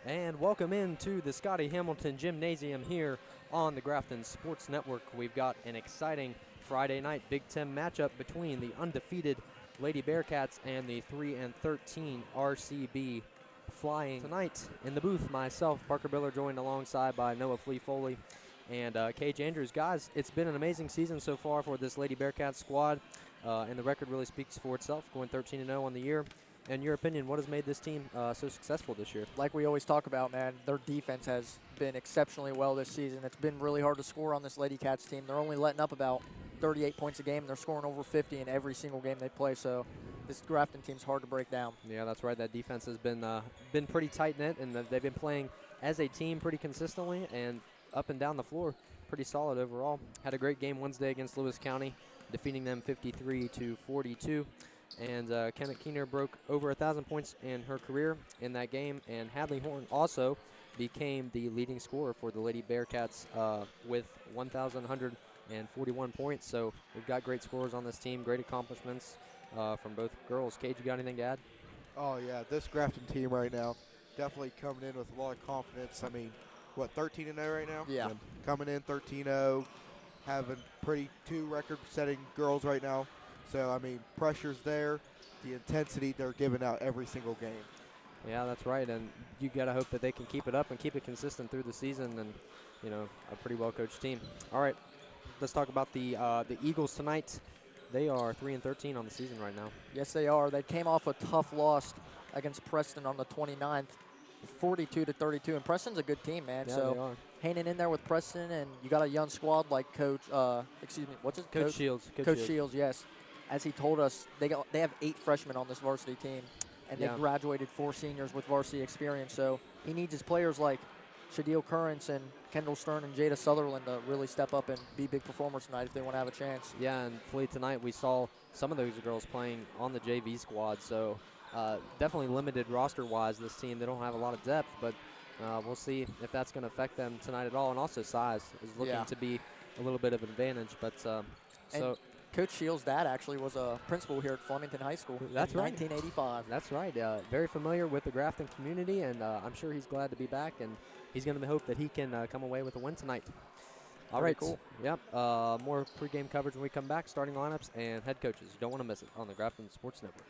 And welcome into the Scotty Hamilton Gymnasium here on the Grafton Sports Network. We've got an exciting Friday night Big Ten matchup between the undefeated Lady Bearcats and the 3-13 RCB Flying. Tonight in the booth, myself, Parker Biller, joined alongside by Noah Flea-Foley and Cage Andrews. Guys, it's been an amazing season so far for this Lady Bearcats squad, and the record really speaks for itself, going 13-0 on the year. In your opinion, what has made this team so successful this year? Like we always talk about, man, their defense has been exceptionally well this season. It's been really hard to score on this Lady Cats team. They're only letting up about 38 points a game, and they're scoring over 50 in every single game they play. So this Grafton team's hard to break down. Yeah, that's right. That defense has been pretty tight-knit, and they've been playing as a team pretty consistently and up and down the floor. Pretty solid overall. Had a great game Wednesday against Lewis County, defeating them 53-42. And Kenneth Keener broke over 1,000 points in her career in that game. And Hadley Horn also became the leading scorer for the Lady Bearcats with 1,141 points. So we've got great scorers on this team, great accomplishments from both girls. Cage, you got anything to add? Oh, yeah, this Grafton team right now definitely coming in with a lot of confidence. I mean, what, 13-0 right now? Yeah. Coming in 13-0, having pretty two record-setting girls right now. So, I mean, pressure's there. The intensity they're giving out every single game. Yeah, that's right. And you got to hope that they can keep it up and keep it consistent through the season and, you know, a pretty well-coached team. All right, let's talk about the Eagles tonight. They are 3-13 on the season right now. Yes, they are. They came off a tough loss against Preston on the 29th, 42-32. And Preston's a good team, man. Yeah, so they are. hanging in there with Preston, and you got a young squad like Coach, what's his Coach Shields. Coach Shields, yes. As he told us, they have 8 freshmen on this varsity team, and they graduated 4 seniors with varsity experience. So he needs his players like Shadeel Currents and Kendall Stern and Jada Sutherland to really step up and be big performers tonight if they want to have a chance. Yeah, and Flea, tonight we saw some of those girls playing on the JV squad. So definitely limited roster-wise, this team. They don't have a lot of depth, but we'll see if that's going to affect them tonight at all. And also size is looking to be a little bit of an advantage. But so Coach Shields' dad actually was a principal here at Flemington High School in 1985. That's right. Very familiar with the Grafton community, and I'm sure he's glad to be back, and he's going to hope that he can come away with a win tonight. All right, cool. Yep. More pregame coverage when we come back, starting lineups and head coaches. You don't want to miss it on the Grafton Sports Network.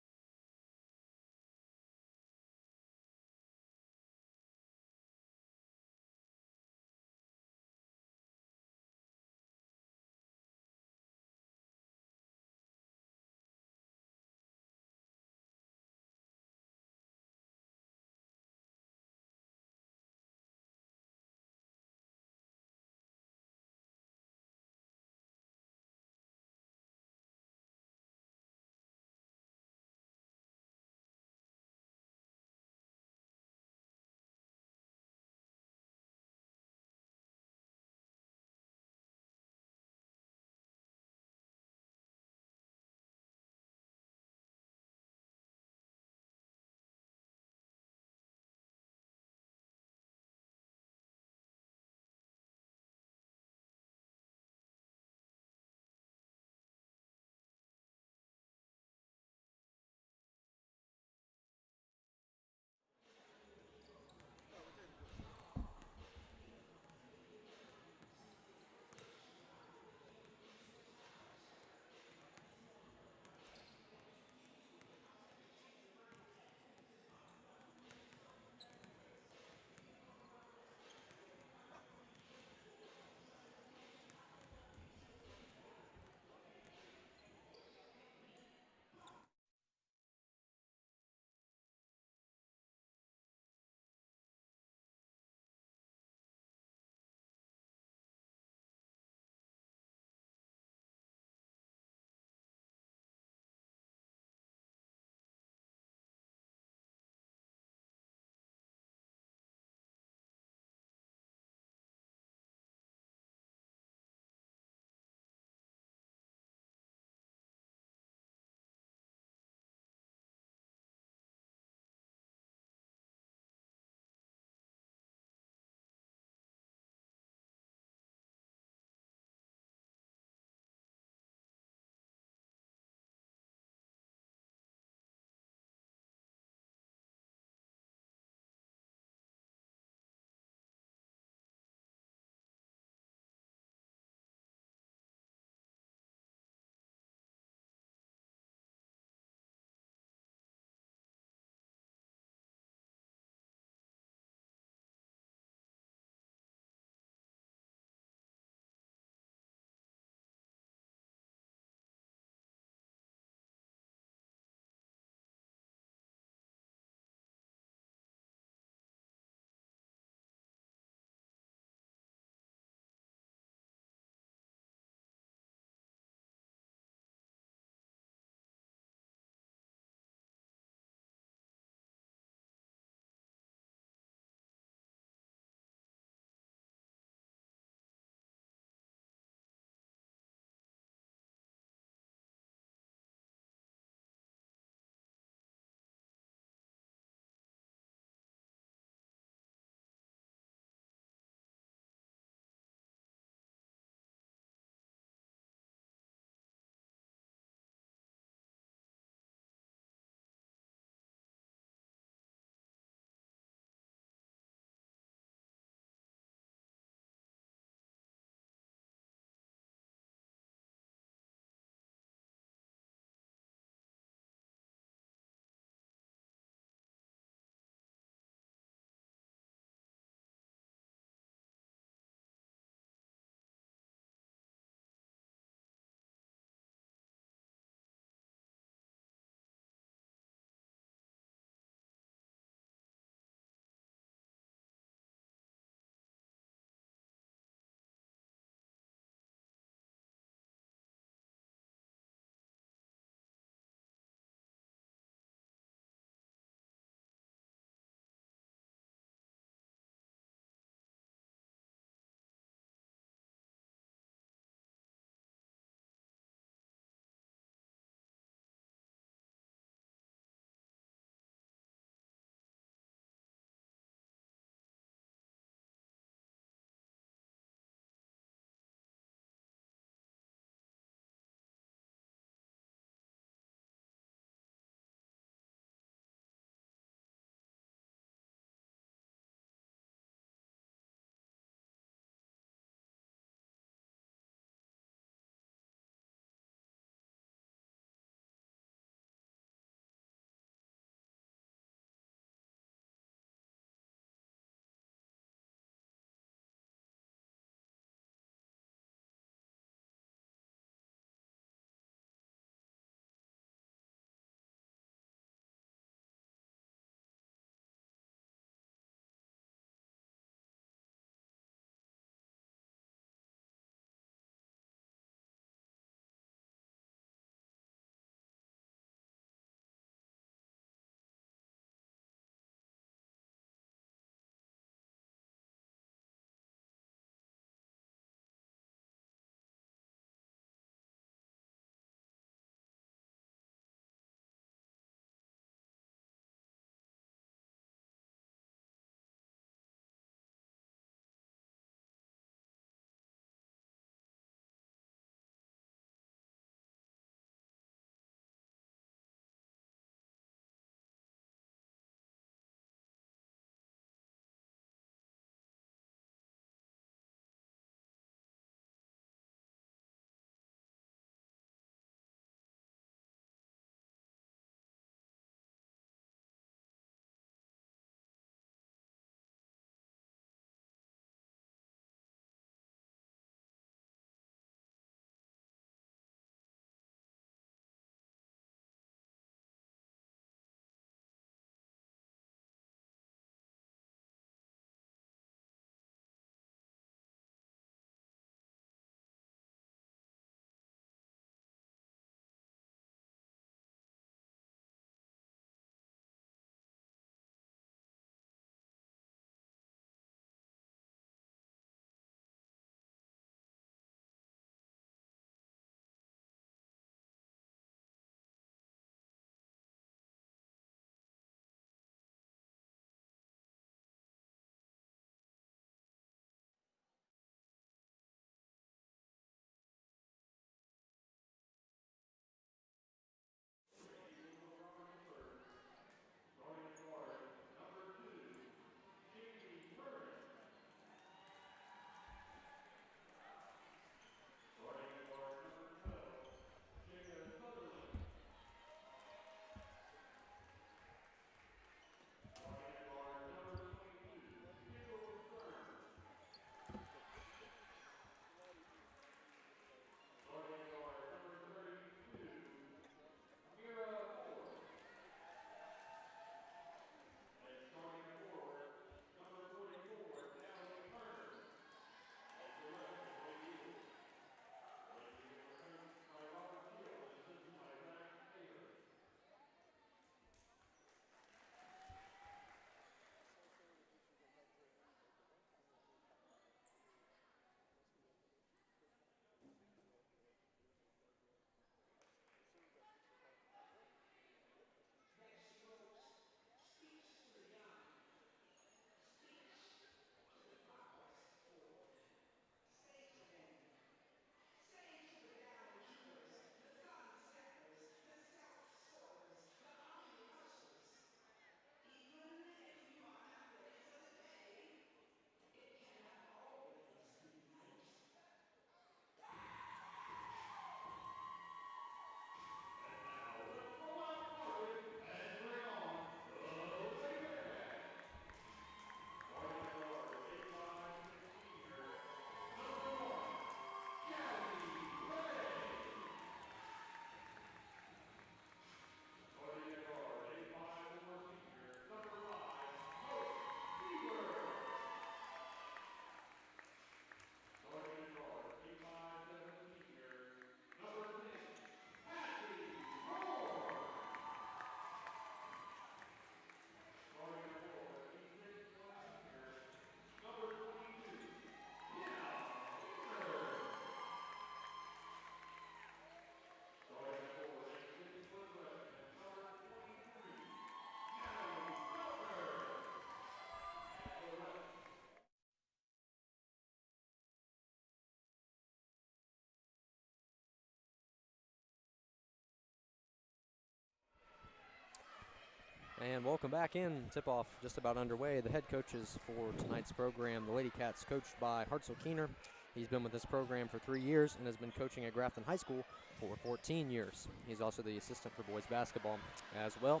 And welcome back in. Tip-off just about underway. The head coaches for tonight's program, the Lady Cats, coached by Hartzell Keener. He's been with this program for 3 years and has been coaching at Grafton High School for 14 years. He's also the assistant for boys basketball as well.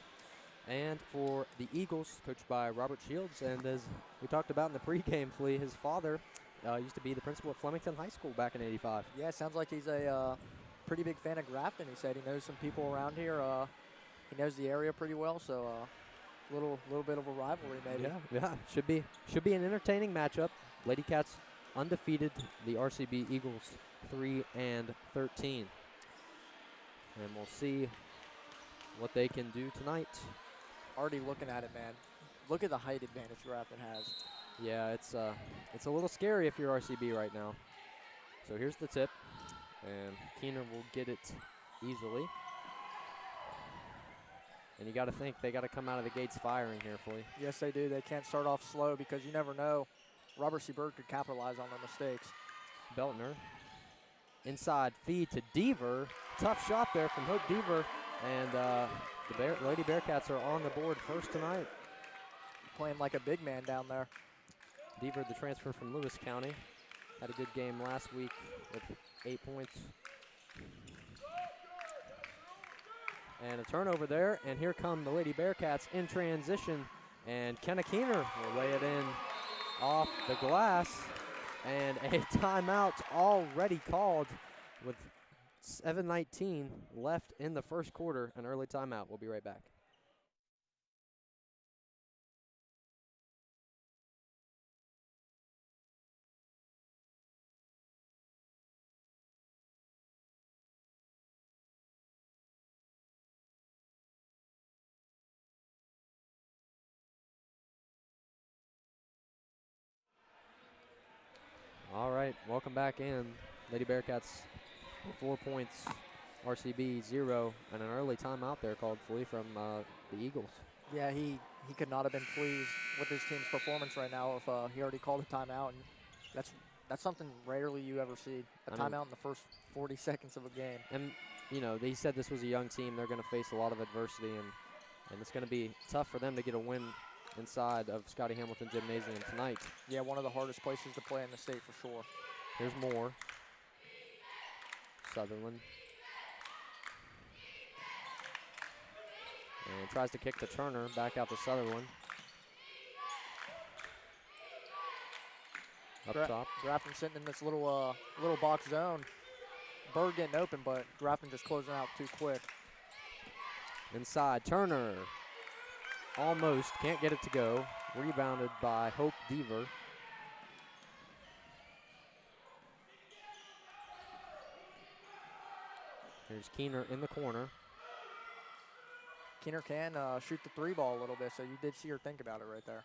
And for the Eagles, coached by Robert Shields. And as we talked about in the pregame, Flea, his father used to be the principal at Flemington High School back in '85. Yeah, sounds like he's a pretty big fan of Grafton. He said he knows some people around here. He knows the area pretty well, so little bit of a rivalry maybe. Yeah, should be an entertaining matchup. Lady Cats undefeated, the RCB Eagles 3-13, and we'll see what they can do tonight. Already looking at it, man. Look at the height advantage Grafton has. Yeah, it's a little scary if you're RCB right now. So here's the tip, and Keener will get it easily. And you got to think they got to come out of the gates firing here, Flea. Yes, they do. They can't start off slow because you never know. Robert C. Bird could capitalize on their mistakes. Beltner, inside feed to Deaver. Tough shot there from Hope Deaver. And the Lady Bearcats are on the board first tonight. Playing like a big man down there. Deaver, the transfer from Lewis County, had a good game last week with 8 points. And a turnover there, and here come the Lady Bearcats in transition, and Kenna Keener will lay it in off the glass, and a timeout already called with 7:19 left in the first quarter, an early timeout. We'll be right back. All right, welcome back in. Lady Bearcats 4 points, RCB 0, and an early timeout there called Flea from the Eagles. Yeah, he could not have been pleased with his team's performance right now if he already called a timeout. And that's something rarely you ever see, a timeout in the first 40 seconds of a game. And, you know, they said this was a young team. They're going to face a lot of adversity, and it's going to be tough for them to get a win inside of Scotty Hamilton Gymnasium tonight. Yeah, one of the hardest places to play in the state for sure. Here's Moore. Sutherland. And tries to kick to Turner, back out to Sutherland. Up top. Grafton sitting in this little box zone. Bird getting open, but Grafton just closing out too quick. Inside, Turner. Almost, can't get it to go. Rebounded by Hope Deaver. Here's Keener in the corner. Keener can shoot the three ball a little bit, so you did see her think about it right there.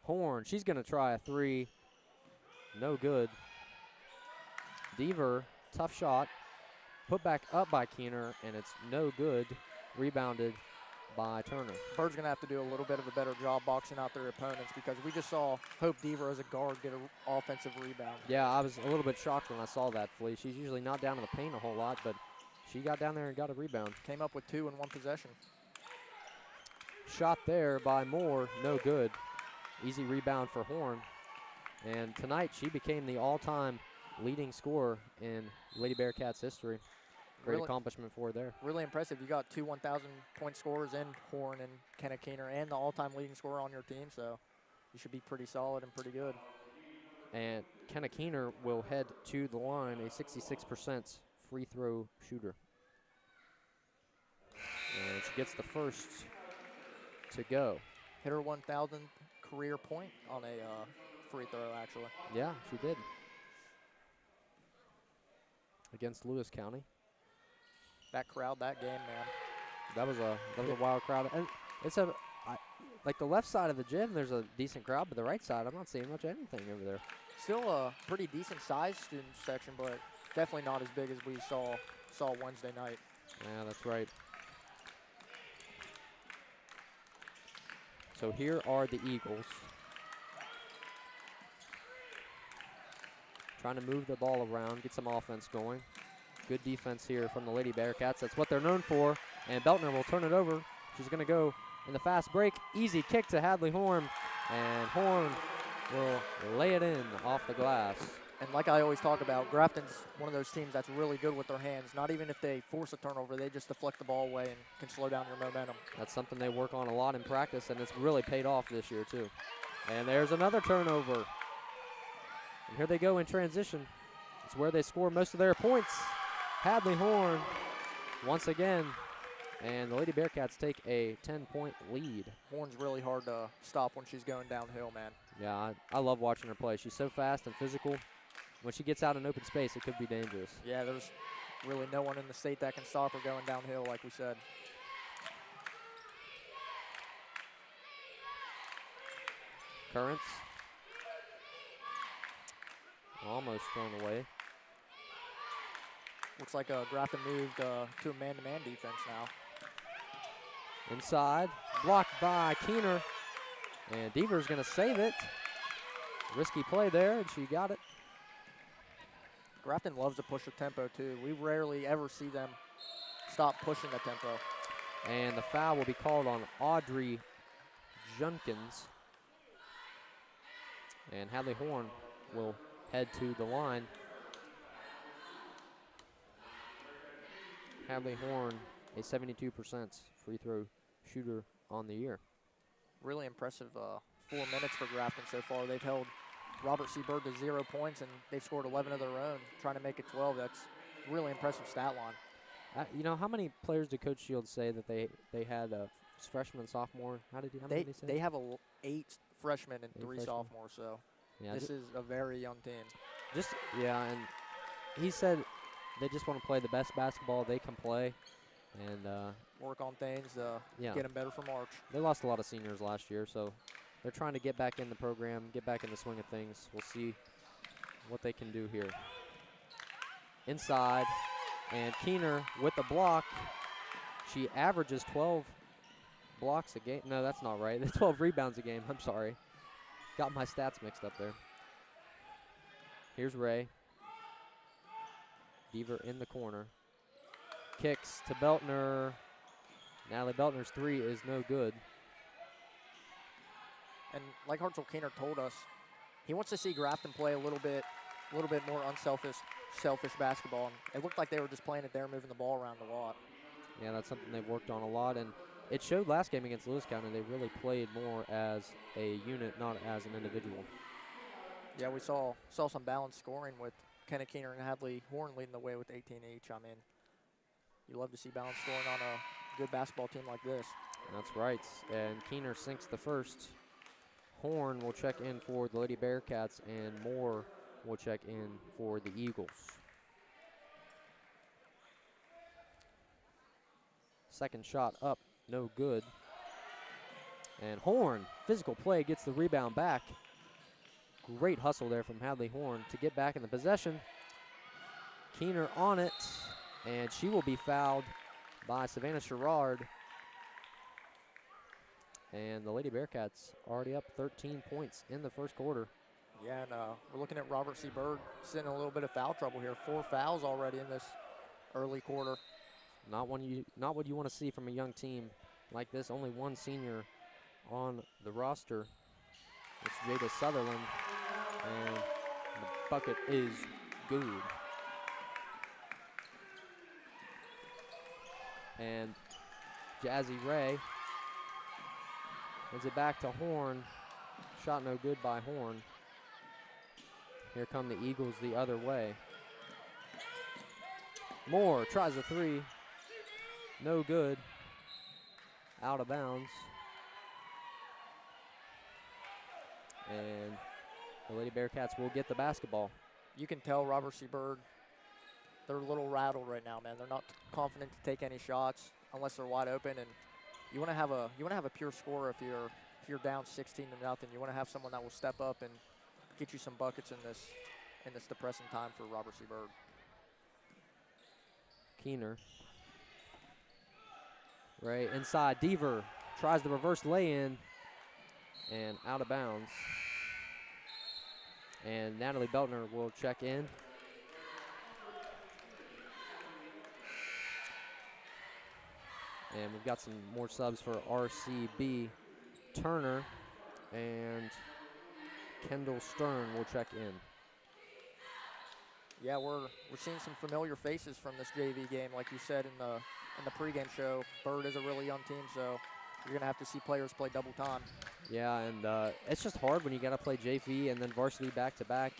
Horn, she's going to try a three. No good. Deaver, tough shot. Put back up by Keener, and it's no good. Rebounded by Turner. Bird's going to have to do a little bit of a better job boxing out their opponents because we just saw Hope Deaver as a guard get an offensive rebound. Yeah, I was a little bit shocked when I saw that, Flea. She's usually not down in the paint a whole lot, but she got down there and got a rebound. Came up with 2 in one possession. Shot there by Moore, no good. Easy rebound for Horn. And tonight she became the all-time leading scorer in Lady Bearcats history. Great accomplishment for her there. Really impressive. You got 2 1,000-point scorers in Horn and Kenna Keener and the all-time leading scorer on your team, so you should be pretty solid and pretty good. And Kenna Keener will head to the line, a 66% free throw shooter. And she gets the first to go. Hit her 1,000th career point on a free throw, actually. Yeah, she did. Against Lewis County. That crowd, that game, man. That was a wild crowd. And it's like the left side of the gym, there's a decent crowd, but the right side, I'm not seeing much of anything over there. Still a pretty decent sized student section, but definitely not as big as we saw Wednesday night. Yeah, that's right. So here are the Eagles. Trying to move the ball around, get some offense going. Good defense here from the Lady Bearcats. That's what they're known for. And Beltner will turn it over She's going to go in the fast break. Easy kick to Hadley Horn, and Horn will lay it in off the glass. And like I always talk about, Grafton's one of those teams that's really good with their hands. Not even if they force a turnover, they just deflect the ball away and can slow down your momentum. That's something they work on a lot in practice, and it's really paid off this year too. And there's another turnover. And here they go in transition. It's where they score most of their points. Hadley Horn once again, and the Lady Bearcats take a 10-point lead. Horn's really hard to stop when she's going downhill, man. Yeah, I love watching her play. She's so fast and physical. When she gets out in open space, it could be dangerous. Yeah, there's really no one in the state that can stop her going downhill, like we said. Currents. Almost thrown away. Looks like Grafton moved to a man-to-man defense now. Inside, blocked by Keener. And Deaver's going to save it. Risky play there, and she got it. Grafton loves to push the tempo, too. We rarely ever see them stop pushing the tempo. And the foul will be called on Audrey Junkins. And Hadley Horn will head to the line. Hadley Horn, a 72% free throw shooter on the year. Really impressive 4 minutes for Grafton so far. They've held Robert C. Bird to 0 points, and they've scored 11 of their own, trying to make it 12. That's a really impressive stat line. You know, how many players did Coach Shields say that they had a freshman, sophomore? How many did he say? They have 8 freshmen and 3 freshmen. sophomores, so Yeah, this is a very young team. And he said they just want to play the best basketball they can play, and work on things to get them better for March. They lost a lot of seniors last year, so they're trying to get back in the program, get back in the swing of things. We'll see what they can do here. Inside, and Keener with the block. She averages 12 blocks a game. No, that's not right. 12 rebounds a game. I'm sorry. Got my stats mixed up there. Here's Ray. Deaver in the corner. Kicks to Beltner. Natalie Beltner's 3 is no good. And like Hartzell Keener told us, he wants to see Grafton play a little bit more selfish basketball. And it looked like they were just playing it there, moving the ball around a lot. Yeah, that's something they've worked on a lot, and it showed last game against Lewis County. They really played more as a unit, not as an individual. Yeah, we saw some balanced scoring with Kenna Keener and Hadley Horn leading the way with 18 each. I mean, you love to see balanced scoring on a good basketball team like this. That's right, and Keener sinks the first. Horn will check in for the Lady Bearcats, and Moore will check in for the Eagles. Second shot up, no good. And Horn, physical play, gets the rebound back. Great hustle there from Hadley Horn to get back in the possession. Keener on it, and she will be fouled by Savannah Sherrard. And the Lady Bearcats already up 13 points in the first quarter. Yeah, and we're looking at Robert C. Bird sitting in a little bit of foul trouble here. 4 fouls already in this early quarter. Not what you want to see from a young team like this. Only one senior on the roster. It's Jada Sutherland, and the bucket is good. And Jazzy Ray gives it back to Horn. Shot no good by Horn. Here come the Eagles the other way. Moore tries a 3. No good. Out of bounds. And the Lady Bearcats will get the basketball. You can tell Robert C. Bird, they're a little rattled right now, man. They're not confident to take any shots unless they're wide open. And you want to have a pure scorer if you're down 16-0. You want to have someone that will step up and get you some buckets in this depressing time for Robert C. Bird. Keener. Ray inside. Deaver tries the reverse lay-in and out of bounds. And Natalie Beltner will check in. And we've got some more subs for RCB. Turner and Kendall Stern will check in. Yeah, we're seeing some familiar faces from this JV game, like you said in the pregame show. Bird is a really young team, so you're gonna have to see players play double time. Yeah, and it's just hard when you gotta play JV and then varsity back to back.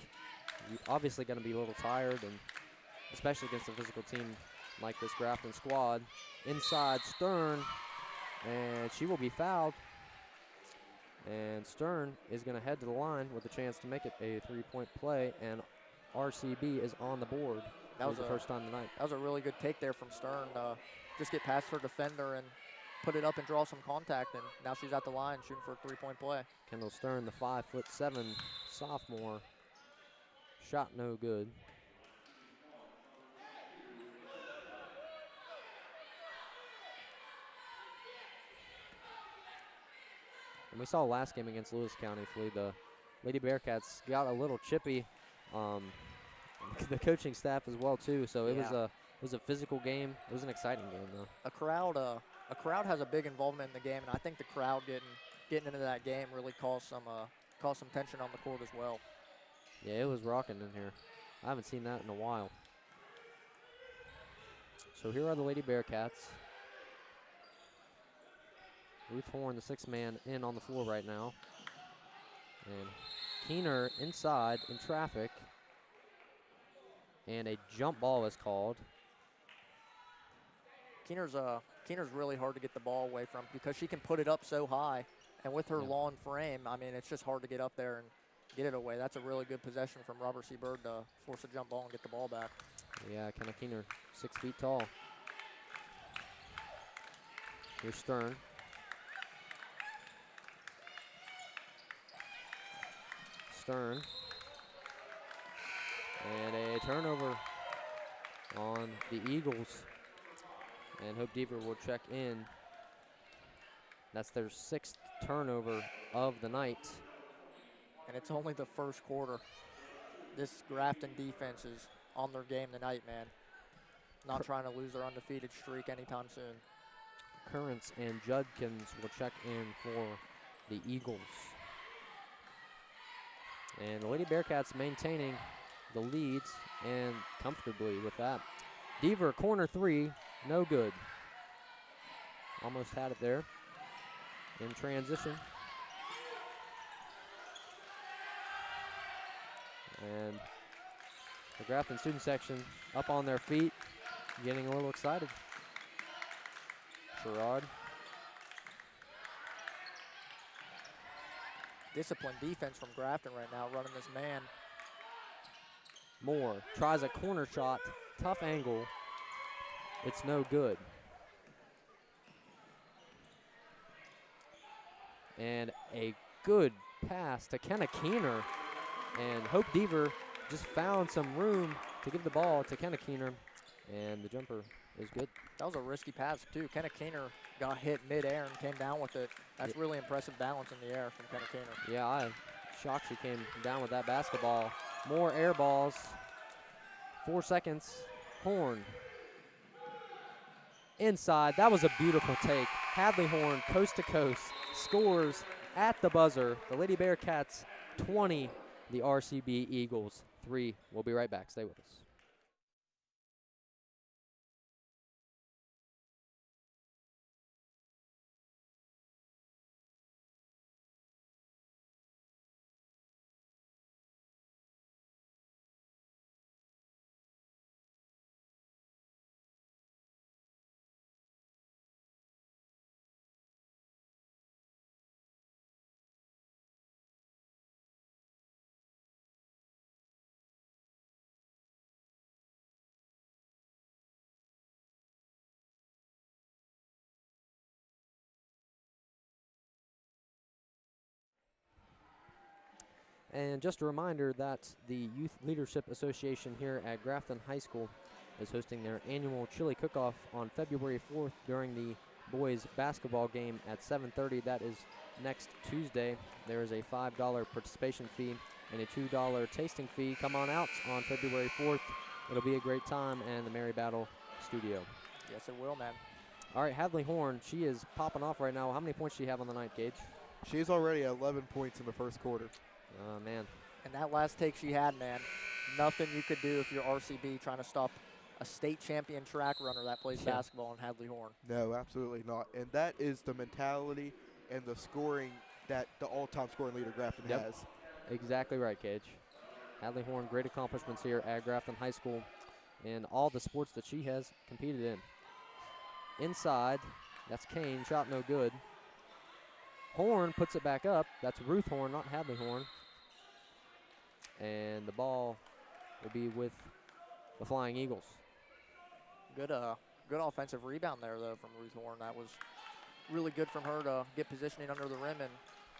You're obviously gonna be a little tired, and especially against a physical team like this Grafton squad. Inside Stern, and she will be fouled. And Stern is gonna head to the line with a chance to make it a 3-point play, and RCB is on the board. That was the first time tonight. That was a really good take there from Stern. Just get past her defender and put it up and draw some contact, and now she's at the line shooting for a 3-point play. Kendall Stern, the 5'7" sophomore. Shot no good. And we saw last game against Lewis County, Flea, the Lady Bearcats got a little chippy. The coaching staff as well too. So it was a physical game. It was an exciting game though. A crowd has a big involvement in the game, and I think the crowd getting into that game really caused some tension on the court as well. Yeah, it was rocking in here. I haven't seen that in a while. So here are the Lady Bearcats. Ruth Horn, the 6th man, in on the floor right now. And Keener inside in traffic. And a jump ball is called. Keener's really hard to get the ball away from because she can put it up so high. And with her long frame, I mean, it's just hard to get up there and get it away. That's a really good possession from Robert C. Bird to force a jump ball and get the ball back. Yeah, Kenna Keener, 6 feet tall. Here's Stern. Stern. And a turnover on the Eagles. And Hope Deaver will check in. That's their 6th turnover of the night. And it's only the first quarter. This Grafton defense is on their game tonight, man. Not trying to lose their undefeated streak anytime soon. Currents and Judkins will check in for the Eagles. And the Lady Bearcats maintaining the leads and comfortably with that. Deaver, corner 3, no good. Almost had it there in transition. And the Grafton student section up on their feet, getting a little excited. Sherrod. Disciplined defense from Grafton right now, running this man. Moore tries a corner shot, tough angle. It's no good. And a good pass to Kenna Keener. And Hope Deaver just found some room to give the ball to Kenna Keener. And the jumper is good. That was a risky pass, too. Kenna Keener got hit mid-air and came down with it. That's really impressive balance in the air from Kenna Keener. Yeah, I'm shocked she came down with that basketball. More air balls. 4 seconds. Horn. Inside. That was a beautiful take. Hadley Horn, coast to coast, scores at the buzzer. The Lady Bearcats 20, the RCB Eagles 3. We'll be right back. Stay with us. And just a reminder that the Youth Leadership Association here at Grafton High School is hosting their annual chili cook-off on February 4th during the boys basketball game at 7:30. That is next Tuesday. There is a $5 participation fee and a $2 tasting fee. Come on out on February 4th. It'll be a great time in the Mary Battle studio. Yes, it will, man. All right, Hadley Horn, she is popping off right now. How many points do she have on the night, Gage? She's already at 11 points in the first quarter. Oh, man. And that last take she had, man, nothing you could do if you're RCB trying to stop a state champion track runner that plays basketball in Hadley Horn. No, absolutely not. And that is the mentality and the scoring that the all-time scoring leader Grafton has. Exactly right, Gage. Hadley Horn, great accomplishments here at Grafton High School in all the sports that she has competed in. Inside, that's Kane, shot no good. Horn puts it back up. That's Ruth Horn, not Hadley Horn. And the ball will be with the Flying Eagles. Good offensive rebound there, though, from Ruth Horn. That was really good from her to get positioning under the rim and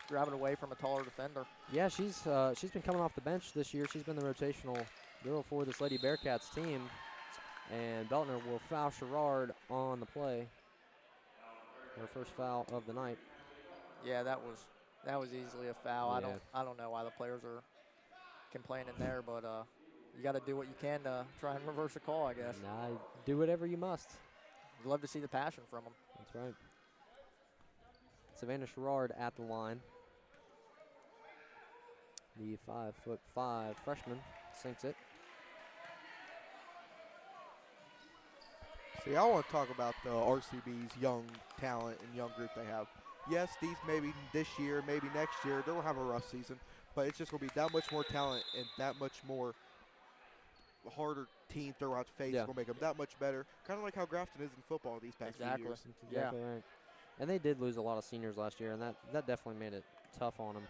grab it away from a taller defender. Yeah, she's been coming off the bench this year. She's been the rotational girl for this Lady Bearcats team. And Beltner will foul Sherrard on the play. Her first foul of the night. Yeah, that was easily a foul. Yeah. I don't know why the players are complaining there, but you got to do what you can to try and reverse a call, I guess. Nah, do whatever you must. You'd love to see the passion from them. That's right. Savannah Sherrard at the line. The 5'5" freshman sinks it. See, I want to talk about the RCB's young talent and young group they have. Yes, these maybe this year, maybe next year, they'll have a rough season, but it's just going to be that much more talent and that much more harder teams they're going to face. It's going to make them that much better. Kind of like how Grafton is in football these past few years. Exactly right. And they did lose a lot of seniors last year, and that definitely made it tough on them.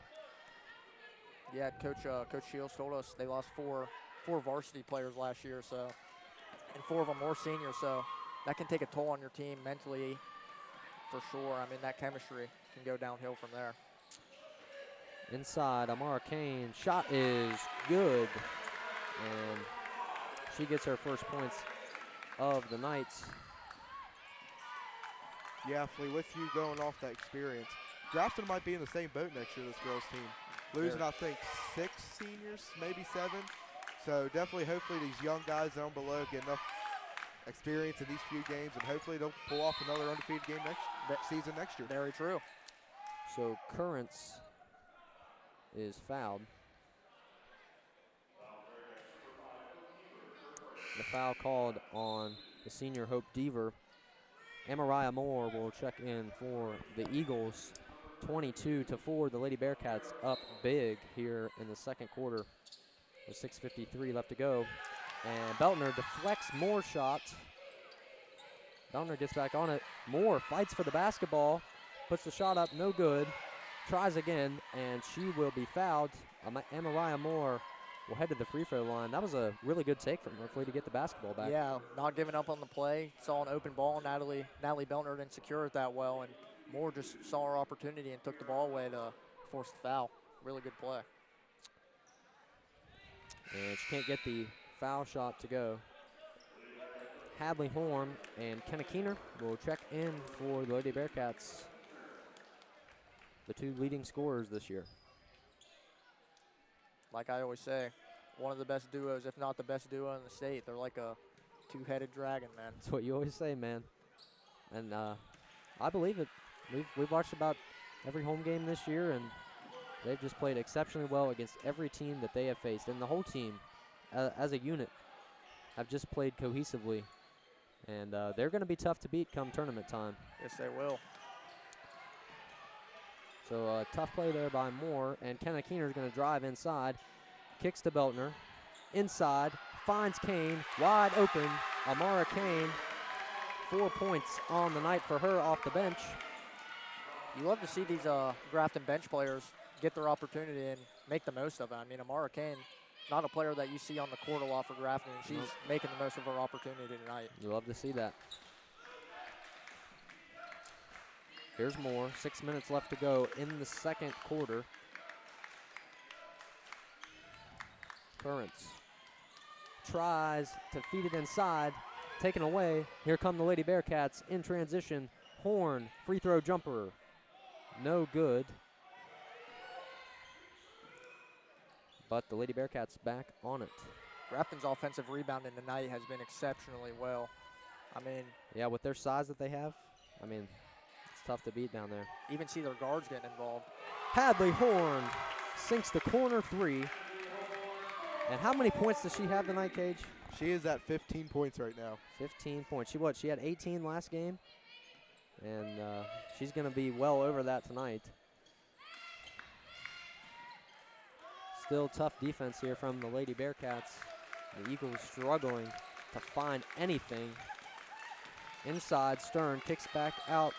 Yeah, Coach Shields told us they lost four varsity players last year, so, and 4 of them were seniors, so that can take a toll on your team mentally for sure. I mean, that chemistry can go downhill from there. Inside, Amara Kane, shot is good, and she gets her first points of the night. Yeah, Flea, with you going off that experience, Grafton might be in the same boat next year, this girls' team. Losing, I think, 6 seniors, maybe 7. So definitely, hopefully, these young guys down below get enough experience in these few games, and hopefully they'll pull off another undefeated game next season next year. Very true. So Currents is fouled. The foul called on the senior Hope Deaver. Amariah Moore will check in for the Eagles. 22-4, the Lady Bearcats up big here in the second quarter. With 6:53 left to go. And Beltner deflects Moore's shot. Beltner gets back on it. Moore fights for the basketball, puts the shot up, no good. Tries again, and she will be fouled. Amariah Moore will head to the free throw line. That was a really good take from her to get the basketball back. Yeah, not giving up on the play. Saw an open ball. Natalie Beltner didn't secure it that well, and Moore just saw her opportunity and took the ball away to force the foul. Really good play. And she can't get the foul shot to go. Hadley Horn and Kenna Keener will check in for the Lady Bearcats, the 2 leading scorers this year. Like I always say, one of the best duos, if not the best duo in the state. They're like a 2-headed dragon, man. That's what you always say, man. And I believe it. We've watched about every home game this year, and they've just played exceptionally well against every team that they have faced. And the whole team, as a unit, have just played cohesively. And they're going to be tough to beat come tournament time. Yes, they will. So tough play there by Moore. And Kenna Keener is going to drive inside. Kicks to Beltner. Inside. Finds Kane. Wide open. Amara Kane. 4 points on the night for her off the bench. You love to see these Grafton bench players get their opportunity and make the most of it. I mean, Amara Kane, not a player that you see on the court a lot for Grafton, and she's making the most of her opportunity tonight. You love to see that. Here's Moore. 6 minutes left to go in the second quarter. Currents tries to feed it inside. Taken away. Here come the Lady Bearcats in transition. Horn, free throw jumper. No good. But the Lady Bearcats back on it. Grafton's offensive rebounding tonight has been exceptionally well. I mean, yeah, with their size that they have. I mean, it's tough to beat down there. Even see their guards getting involved. Hadley Horn sinks the corner 3. And how many points does she have tonight, Cage? She is at 15 points right now. 15 points. She had 18 last game, and she's going to be well over that tonight. Still tough defense here from the Lady Bearcats. The Eagles struggling to find anything. Inside, Stern kicks back out.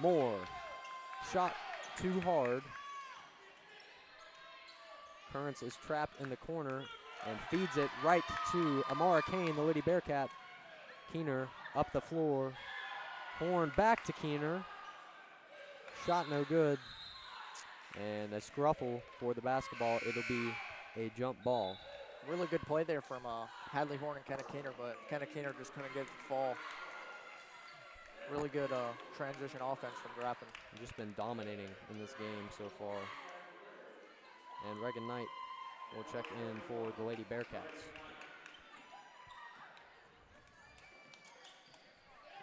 Moore. Shot too hard. Currents is trapped in the corner and feeds it right to Amara Kane, the Lady Bearcat. Keener up the floor. Horn back to Keener. Shot no good. And a scruffle for the basketball. It'll be a jump ball. Really good play there from Hadley Horn and Kenna Keener, but Kenna Keener just couldn't get it to fall. Really good transition offense from Grafton. Just been dominating in this game so far. And Reagan Knight will check in for the Lady Bearcats.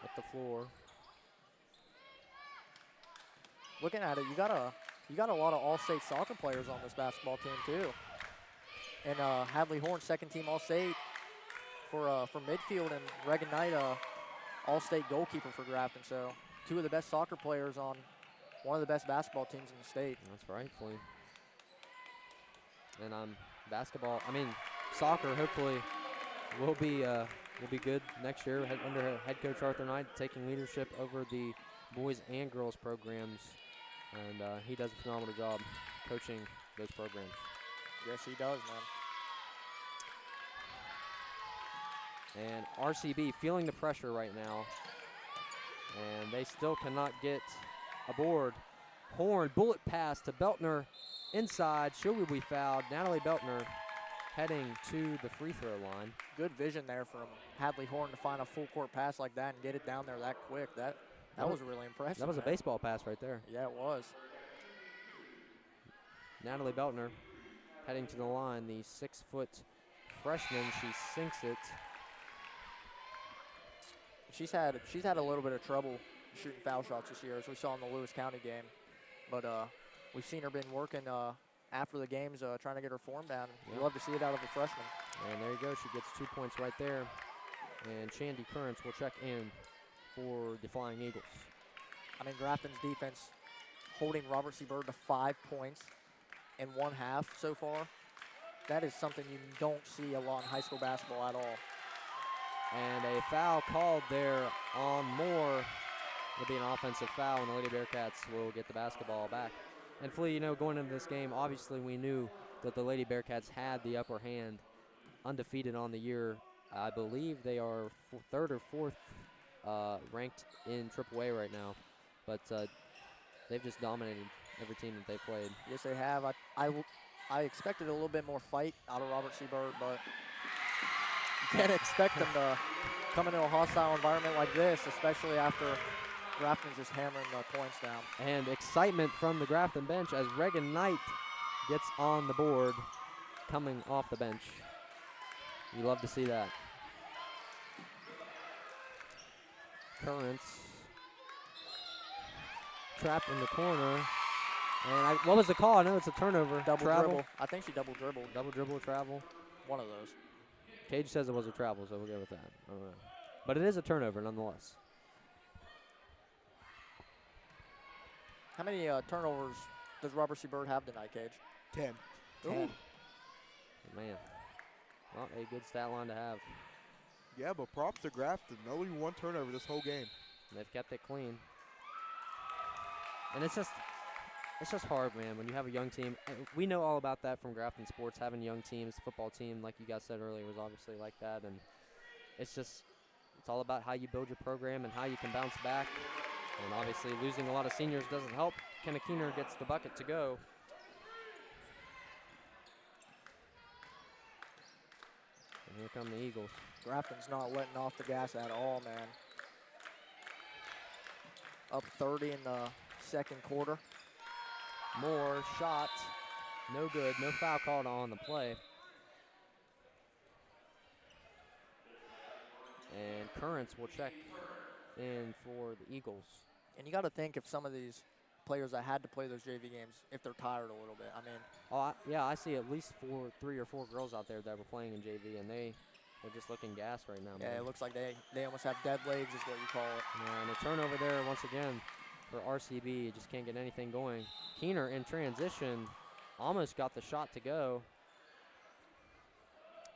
At the floor. Looking at it, you got a lot of all-state soccer players on this basketball team too. And Hadley Horn, second team all-state for midfield, and Reagan Knight, all-state goalkeeper for Grafton. So 2 of the best soccer players on one of the best basketball teams in the state. That's rightfully. And soccer hopefully will be good next year under head coach Arthur Knight, taking leadership over the boys and girls programs, and he does a phenomenal job coaching those programs. Yes, he does, man. And RCB feeling the pressure right now, and they still cannot get aboard. Horn, bullet pass to Beltner. Inside, she will be fouled. Natalie Beltner heading to the free throw line. Good vision there from Hadley Horn to find a full court pass like that and get it down there that quick. That was really impressive. That was a baseball pass right there. Yeah, it was. Natalie Beltner heading to the line, the 6-foot freshman. She sinks it. She's had a little bit of trouble shooting foul shots this year, as we saw in the Lewis County game. But we've seen her been working after the games, trying to get her form down. Yep. We love to see it out of a freshman. And there you go. She gets 2 points right there. And Shandy Currents will check in for the Flying Eagles. I mean, Grafton's defense holding Robert C. Byrd to 5 points in 1/2 so far. That is something you don't see a lot in high school basketball at all. And a foul called there on Moore. It'll be an offensive foul, and the Lady Bearcats will get the basketball back. And Flea, going into this game, obviously we knew that the Lady Bearcats had the upper hand, undefeated on the year. I believe they are 3rd or 4th ranked in AAA right now. But they've just dominated every team that they played. Yes, they have. I expected a little bit more fight out of Robert C. Byrd, but you can't expect them to come into a hostile environment like this, especially after Grafton's just hammering the points down. And excitement from the Grafton bench as Reagan Knight gets on the board coming off the bench. You love to see that. Currents trapped in the corner. And what was the call? I know it's a turnover. Double travel. dribble. I think she double dribbled. Double dribble, travel. One of those. Cage says it was a travel, so we'll go with that. I don't know. But it is a turnover nonetheless. How many turnovers does Robert C. Byrd have tonight, Cage? 10. 10. Man, well, a good stat line to have. Yeah, but props to Grafton. Only 1 turnover this whole game. They've kept it clean. And it's just hard, man, when you have a young team. And we know all about that from Grafton sports, having young teams. The football team, like you guys said earlier, was obviously like that. And it's all about how you build your program and how you can bounce back. And obviously losing a lot of seniors doesn't help. Kenna Keener gets the bucket to go. And here come the Eagles. Grafton's not letting off the gas at all, man. Up 30 in the second quarter. Moore shot, no good, no foul called on the play. And Currents will check in for the Eagles. And you got to think if some of these players that had to play those JV games, if they're tired a little bit. I mean, Yeah, I see at least 3 or 4 girls out there that were playing in JV, and they're just looking gassed right now. yeah, man. it looks like they almost have dead legs is what you call it. Yeah, and a turnover there once again for RCB. Just can't get anything going. Keener in transition almost got the shot to go.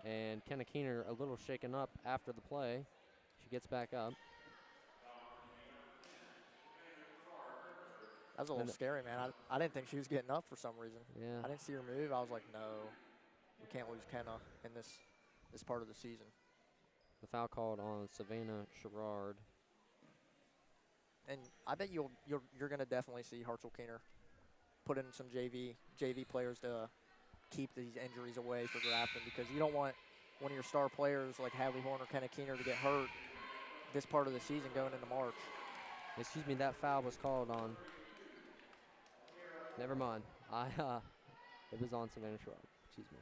And Kenna Keener a little shaken up after the play. She gets back up. That was a little scary, man. I didn't think she was getting up for some reason. Yeah. I didn't see her move. I was like, no, we can't lose Kenna in this part of the season. The foul called on Savannah Sherrard. And I bet you're going to definitely see Hartzell Keener put in some JV players to keep these injuries away for Grafton, because you don't want one of your star players like Hadley Horn or Kenna Keener to get hurt this part of the season going into March. Excuse me, that foul was called on. Never mind. It was on Savannah Sherrard. Excuse me.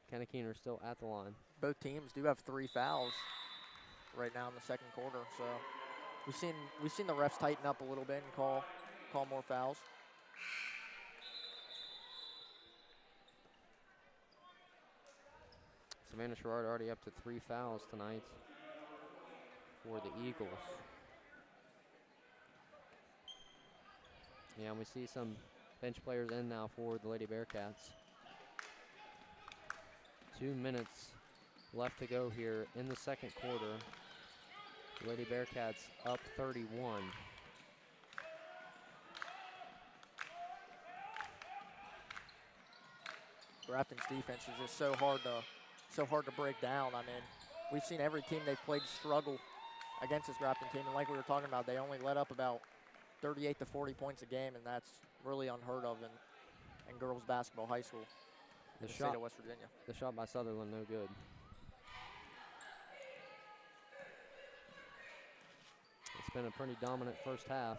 Kenna Keener still at the line. Both teams do have 3 fouls right now in the second quarter, so we've seen the refs tighten up a little bit and call more fouls. Savannah Sherrard already up to 3 fouls tonight for the Eagles. Yeah, and we see some bench players in now for the Lady Bearcats. 2 minutes left to go here in the second quarter. Lady Bearcats up 31. Grafton's defense is just so hard to break down. I mean, we've seen every team they've played struggle against this Grafton team, and like we were talking about, they only let up about 38 to 40 points a game, and that's really unheard of in girls basketball high school in the state of West Virginia. The shot by Sutherland, no good. It's been a pretty dominant first half.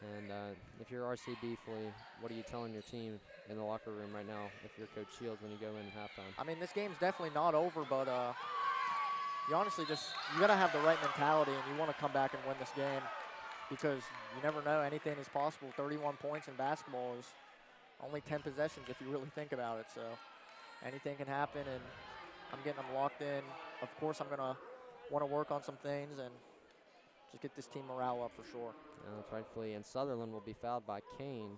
And if you're RCB, Flea, what are you telling your team in the locker room right now if you're Coach Shields when you go in halftime? I mean, this game's definitely not over, but you honestly you got to have the right mentality, and you want to come back and win this game, because you never know. Anything is possible. 31 points in basketball is only 10 possessions if you really think about it. So anything can happen, and I'm getting them locked in. Of course, I'm going to want to work on some things and just get this team morale up for sure. Yeah, that's right, Flea. And Sutherland will be fouled by Kane.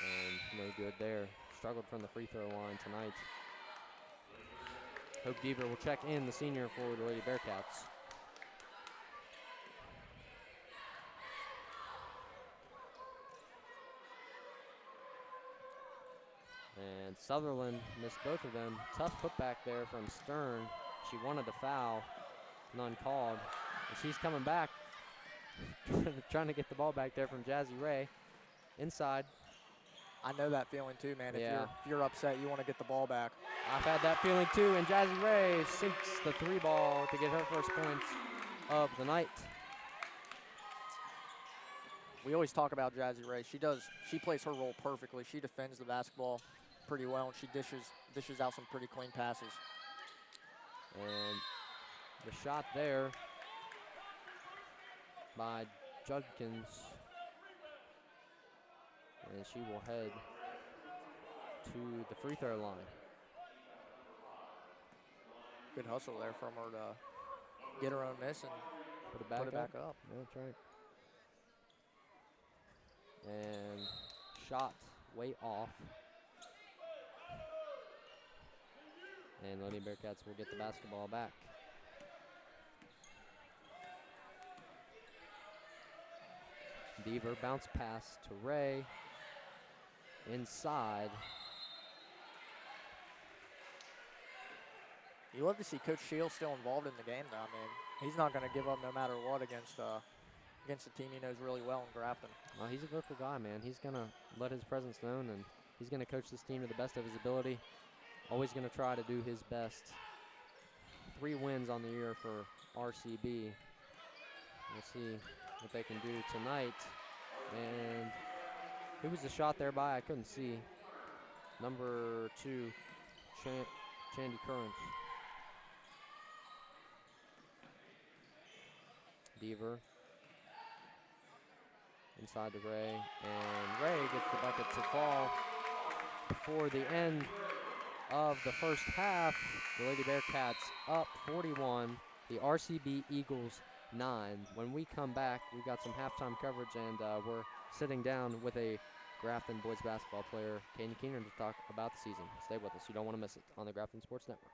And no good there. Struggled from the free throw line tonight. Hope Deaver will check in, the senior for the Lady Bearcats. And Sutherland missed both of them. Tough putback there from Stern. She wanted the foul. None called. And she's coming back. Trying to get the ball back there from Jazzy Ray. Inside. I know that feeling too, man. Yeah. If you're upset, you want to get the ball back. I've had that feeling too, and Jazzy Ray sinks the 3 ball to get her first points of the night. We always talk about Jazzy Ray. She plays her role perfectly. She defends the basketball pretty well, and she dishes out some pretty clean passes. And the shot there by Judkins. And she will head to the free throw line. Good hustle there from her to get her own miss and put it back up. Yeah, that's right. And shot way off. And Lady Bearcats will get the basketball back. Deaver bounce pass to Ray. Inside. You love to see Coach Shields still involved in the game, though. I mean, he's not going to give up no matter what against a team he knows really well in Grafton. Well, he's a vocal guy, man. He's going to let his presence known, and he's going to coach this team to the best of his ability. Always going to try to do his best. 3 wins on the year for RCB. We'll see what they can do tonight. And who was the shot there by? I couldn't see. Number 2, Chandy Currents. Deaver. Inside to Ray, and Ray gets the bucket to fall before the end of the first half. The Lady Bearcats up 41, the RCB Eagles 9. When we come back, we've got some halftime coverage, and we're sitting down with a Grafton boys basketball player, Caden Keener, to talk about the season. Stay with us. You don't want to miss it on the Grafton Sports Network.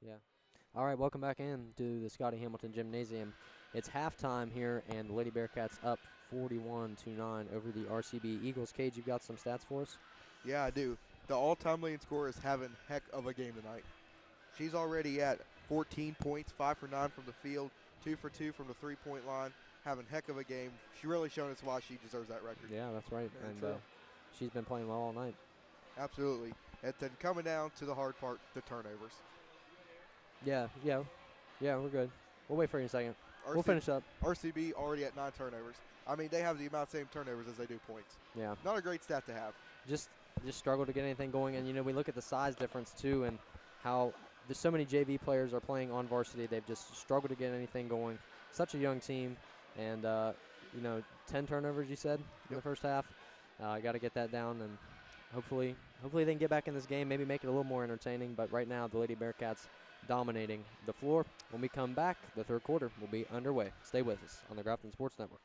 Yeah. All right, welcome back in to the Scotty Hamilton Gymnasium. It's halftime here, and the Lady Bearcats up 41-9 over the RCB Eagles. Cage, you've got some stats for us? Yeah, I do. The all-time leading scorer is having heck of a game tonight. She's already at 14 points, 5 for 9 from the field, 2 for 2 from the three-point line, having heck of a game. She's really shown us why she deserves that record. Yeah, that's right. Very And true. she's been playing well all night. Absolutely. And then coming down to the hard part, the turnovers. Yeah, we're good. We'll wait for you in a second. We'll finish up. RCB already at 9 turnovers. I mean, they have the amount of same turnovers as they do points. Yeah. Not a great stat to have. Just struggle to get anything going. And, you know, we look at the size difference, too, and how there's so many JV players are playing on varsity. They've just struggled to get anything going. Such a young team. And, 10 turnovers, you said, in the first half. Got to get that down, and hopefully they can get back in this game, maybe make it a little more entertaining. But right now, the Lady Bearcats dominating the floor. When we come back, the third quarter will be underway. Stay with us on the Grafton Sports Network.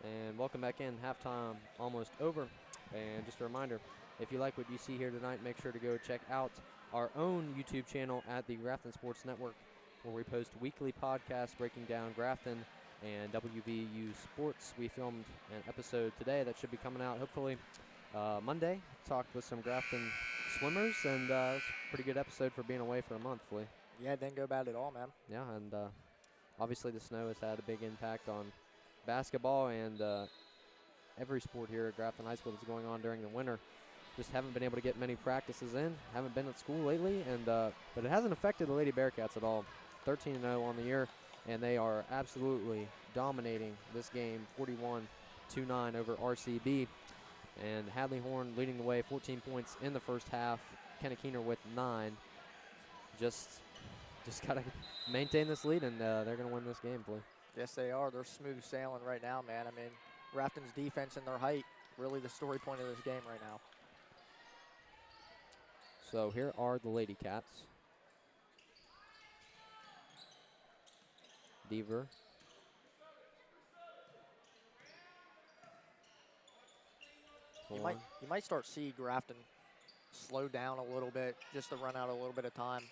And welcome back in. Halftime almost over. And just a reminder, if you like what you see here tonight, make sure to go check out our own YouTube channel at the Grafton Sports Network, where we post weekly podcasts breaking down Grafton and WVU sports. We filmed an episode today that should be coming out hopefully Monday. Talked with some Grafton swimmers, and it's a pretty good episode for being away for a month, Flea. Yeah, it didn't go bad at all, man. Yeah, and obviously the snow has had a big impact on basketball and every sport here at Grafton High School that's going on during the winter. Just haven't been able to get many practices in. Haven't been at school lately, and but it hasn't affected the Lady Bearcats at all. 13-0 on the year, and they are absolutely dominating this game, 41-9 over RCB. And Hadley Horn leading the way, 14 points in the first half. Kenna Keener with 9. Just got to maintain this lead, and they're going to win this game, Blue. Yes, they are. They're smooth sailing right now, man. I mean, Grafton's defense and their height, really the story point of this game right now. So here are the Lady Cats. Deaver. You might start see Grafton slow down a little bit just to run out a little bit of time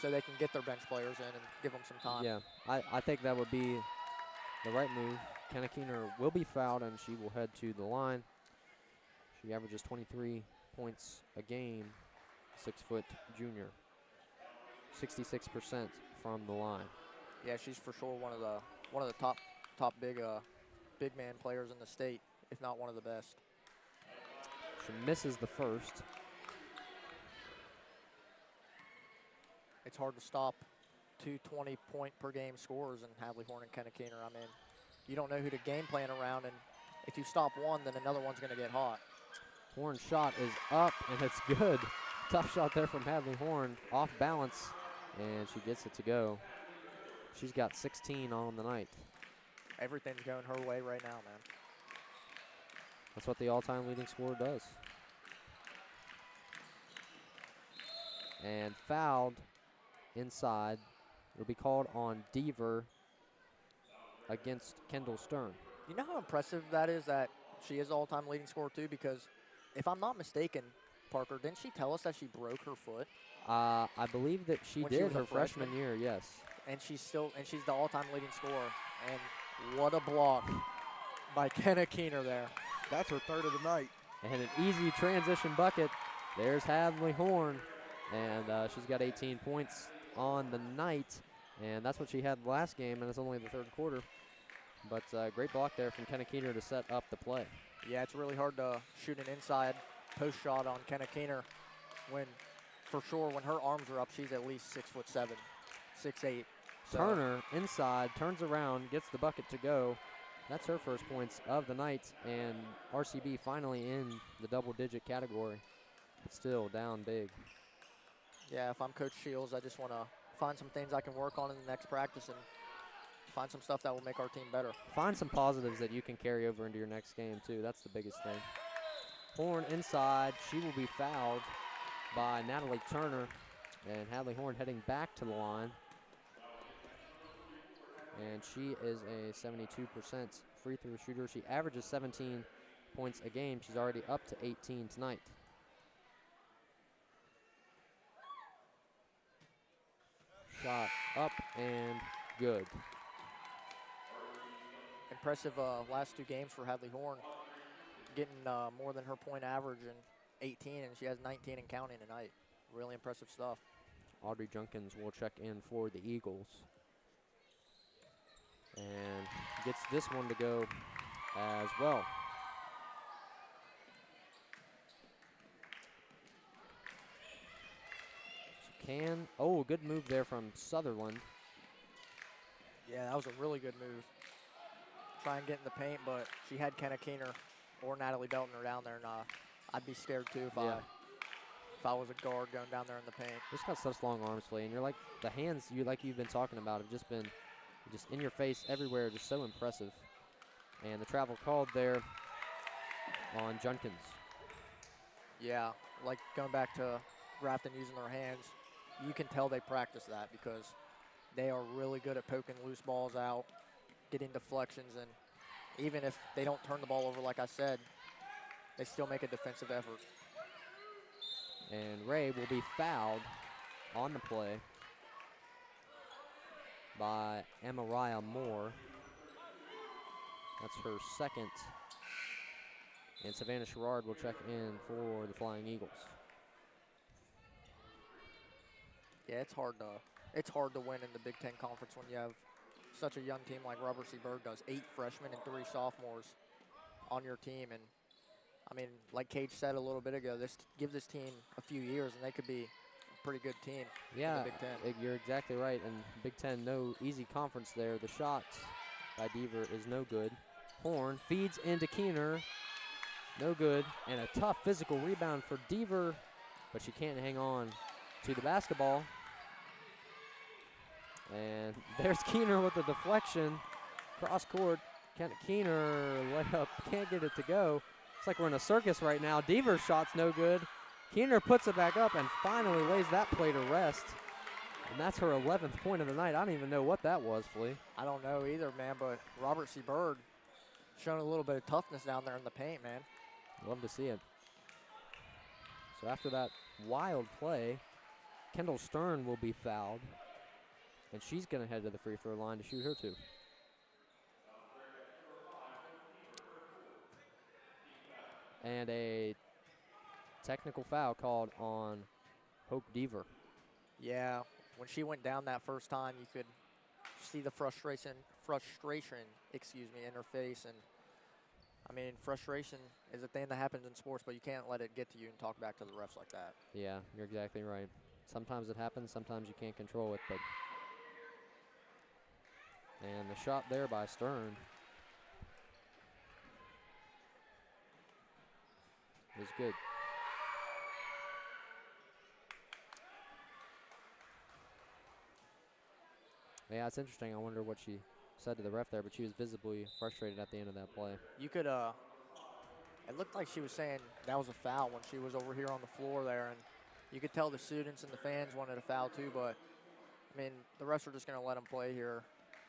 so they can get their bench players in and give them some time. Yeah, I think that would be the right move. Kenna Keener will be fouled, and she will head to the line. She averages 23 points a game, 6-foot junior. 66% from the line. Yeah, she's for sure one of the top big man players in the state, if not one of the best. She misses the first. It's hard to stop two 20-point-per-game scorers in Hadley Horn and Kenna Keener. I mean, you don't know who to game plan around, and if you stop one, then another one's going to get hot. Horn's shot is up, and it's good. Tough shot there from Hadley Horn, off balance, and she gets it to go. She's got 16 on the night. Everything's going her way right now, man. That's what the all-time leading scorer does. And fouled inside. It'll be called on Deaver against Kendall Stern. You know how impressive that is that she is all-time leading scorer too? Because if I'm not mistaken, Parker, didn't she tell us that she broke her foot? I believe that she did her freshman year, yes. And she's the all-time leading scorer. And what a block by Kenna Keener there. That's her third of the night. And an easy transition bucket. There's Hadley Horn. And she's got 18 points on the night. And that's what she had last game, and it's only the third quarter. But great block there from Kenna Keener to set up the play. Yeah, it's really hard to shoot an inside post shot on Kenna Keener when, for sure, when her arms are up, she's at least 6'7", 6'8". So. Turner inside, turns around, gets the bucket to go. That's her first points of the night, and RCB finally in the double-digit category, but still down big. Yeah, if I'm Coach Shields, I just want to find some things I can work on in the next practice and find some stuff that will make our team better. Find some positives that you can carry over into your next game, too. That's the biggest thing. Horn inside. She will be fouled by Natalie Turner, and Hadley Horn heading back to the line. And she is a 72% free throw shooter. She averages 17 points a game. She's already up to 18 tonight. Shot up and good. Impressive last two games for Hadley Horn. Getting more than her point average in 18, and she has 19 and counting tonight. Really impressive stuff. Audrey Junkins will check in for the Eagles. And gets this one to go as well. So good move there from Sutherland. Yeah, that was a really good move. Try and get in the paint, but she had Kenna Keener or Natalie Beltner down there, and I'd be scared too if I was a guard going down there in the paint. Just got such long arms, Flay, and you're like the hands you've been talking about have just been just in your face everywhere, just so impressive. And the travel called there on Junkins. Yeah, like going back to Grafton using their hands, you can tell they practice that because they are really good at poking loose balls out, getting deflections, and even if they don't turn the ball over, like I said, they still make a defensive effort. And Ray will be fouled on the play by Amariah Moore. That's her second. And Savannah Sherrard will check in for the Flying Eagles. Yeah, it's hard to win in the Big Ten Conference when you have such a young team like Robert C. Berg does. 8 freshmen and 3 sophomores on your team. And, I mean, like Cage said a little bit ago, give this team a few years and they could be a pretty good team in the Big Ten. You're exactly right. And Big Ten, no easy conference there. The shot by Deaver is no good. Horn feeds into Keener. No good. And a tough physical rebound for Deaver, but she can't hang on to the basketball. And there's Keener with the deflection. Cross court. Keener layup. Can't get it to go. It's like we're in a circus right now. Deaver's shot's no good. Keener puts it back up and finally lays that play to rest. And that's her 11th point of the night. I don't even know what that was, Flea. I don't know either, man, but Robert C. Bird showing a little bit of toughness down there in the paint, man. Love to see it. So after that wild play, Kendall Stern will be fouled, and she's going to head to the free throw line to shoot her two. And a technical foul called on Hope Deaver. Yeah, when she went down that first time, you could see the frustration, in her face. And I mean, frustration is a thing that happens in sports, but you can't let it get to you and talk back to the refs like that. Yeah, you're exactly right. Sometimes it happens, sometimes you can't control it, but. And the shot there by Stern is good. Yeah, it's interesting. I wonder what she said to the ref there, but she was visibly frustrated at the end of that play. You could, it looked like she was saying that was a foul when she was over here on the floor there, and you could tell the students and the fans wanted a foul too, but I mean, the refs are just going to let them play here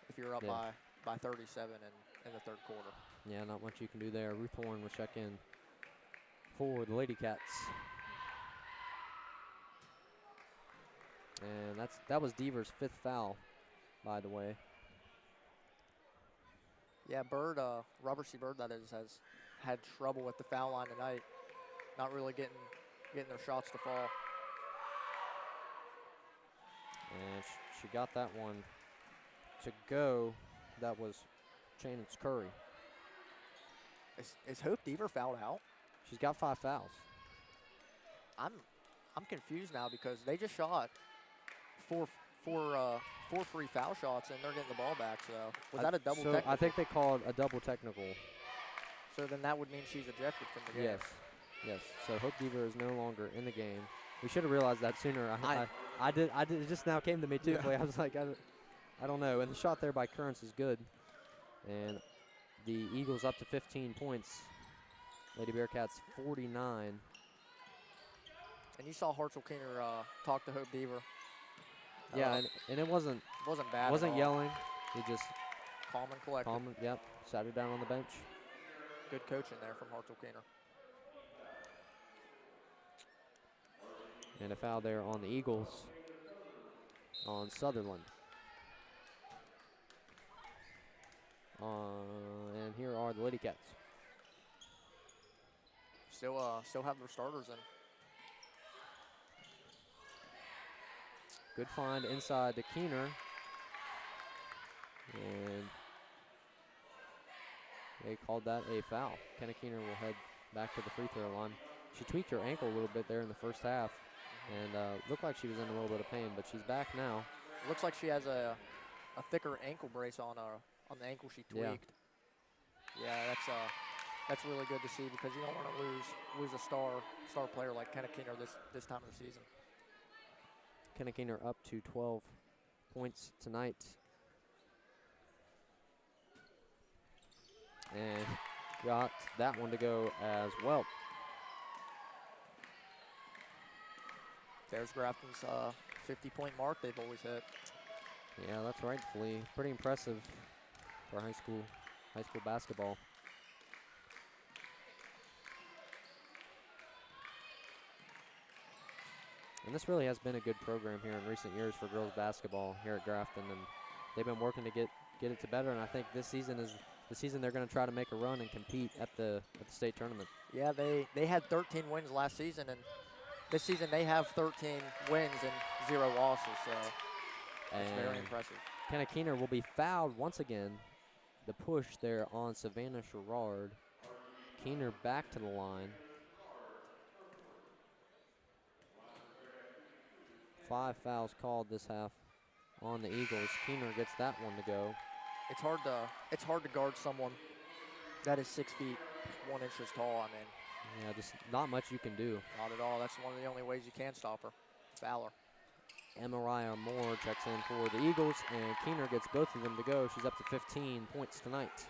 if you're up by 37 in the third quarter. Yeah, not much you can do there. Ruth Horn will check in for the Lady Cats. And that was Deaver's 5th foul, by the way. Yeah, Bird, Robert C. Bird, that is, has had trouble with the foul line tonight. Not really getting their shots to fall. And she got that one to go. That was Janice Curry. Is Hope Deaver fouled out? She's got 5 fouls. I'm confused now because they just shot four free foul shots and they're getting the ball back. So was that a double technical? I think they called a double technical. So then that would mean she's ejected from the game. Yes. So Hope Deaver is no longer in the game. We should have realized that sooner. I did. It just now came to me too. Yeah. I was like, I don't know. And the shot there by Currents is good. And the Eagles up to 15 points. Lady Bearcats 49. And you saw Hartzell Keener talk to Hope Deaver. Yeah, and it wasn't bad. Wasn't yelling. He just calm and collected. Yep. Sat her down on the bench. Good coaching there from Hartzell Keener. And a foul there on the Eagles on Sutherland. And here are the Lady Cats. Still have their starters in. Good find inside to Keener. And they called that a foul. Kenna Keener will head back to the free throw line. She tweaked her ankle a little bit there in the first half. And looked like she was in a little bit of pain, but she's back now. Looks like she has a thicker ankle brace on the ankle she tweaked. Yeah, that's really good to see because you don't want to lose a star player like Kenna Keener this time of the season. Kenna Keener up to 12 points tonight. And got that one to go as well. There's Grafton's 50-point mark they've always hit. Yeah, that's right, Flea. Pretty impressive for high school basketball. And this really has been a good program here in recent years for girls basketball here at Grafton, and they've been working to get it to better. And I think this season is the season they're going to try to make a run and compete at the state tournament. Yeah, they had 13 wins last season, and this season they have 13 wins and 0 losses. So that's very impressive. Kenna Keener will be fouled once again. The push there on Savannah Sherrard. Keener back to the line. 5 fouls called this half on the Eagles. Keener gets that one to go. It's hard to guard someone that is 6 feet 1 inch tall. I mean, yeah, just not much you can do. Not at all. That's one of the only ways you can stop her. Foul her. Mariah Moore checks in for the Eagles, and Keener gets both of them to go. She's up to 15 points tonight.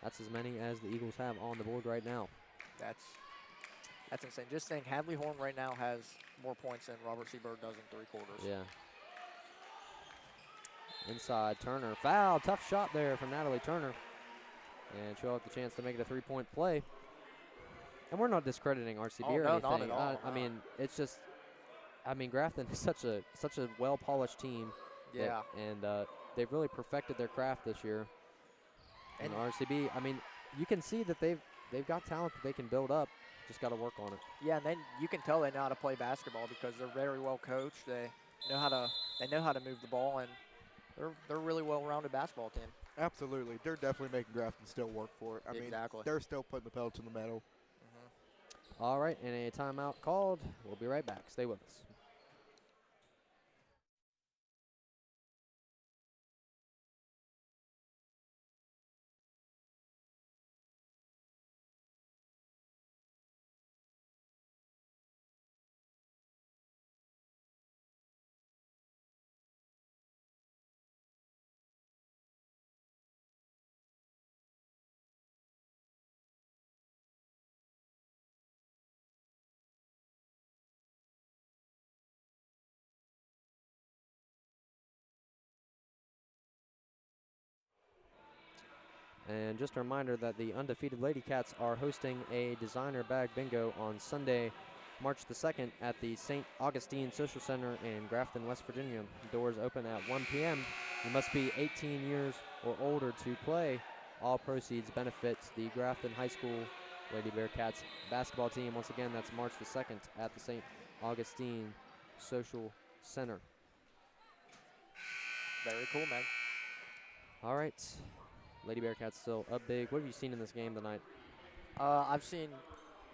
That's as many as the Eagles have on the board right now. That's insane. Just saying, Hadley Horn right now has more points than Robert C. Bird does in 3 quarters. Yeah. Inside, Turner. Foul. Tough shot there from Natalie Turner. And she'll have the chance to make it a three-point play. And we're not discrediting RCB or anything. Not at all. I mean, it's just, Grafton is such a well-polished team. Yeah. They've really perfected their craft this year. And RCB, I mean, you can see that they've got talent that they can build up. Just got to work on it. Yeah, and then you can tell they know how to play basketball because they're very well coached. They know how to move the ball, and they're a really well-rounded basketball team. Absolutely. They're definitely making Grafton still work for it. I mean, they're still putting the pedal to the metal. All right, and a timeout called. We'll be right back. Stay with us. And just a reminder that the undefeated Lady Cats are hosting a designer bag bingo on Sunday, March the 2nd at the St. Augustine Social Center in Grafton, West Virginia. Doors open at 1 p.m. You must be 18 years or older to play. All proceeds benefit the Grafton High School Lady Bearcats basketball team. Once again, that's March the 2nd at the St. Augustine Social Center. Very cool, man. All right. Lady Bearcats still up big. What have you seen in this game tonight? I've seen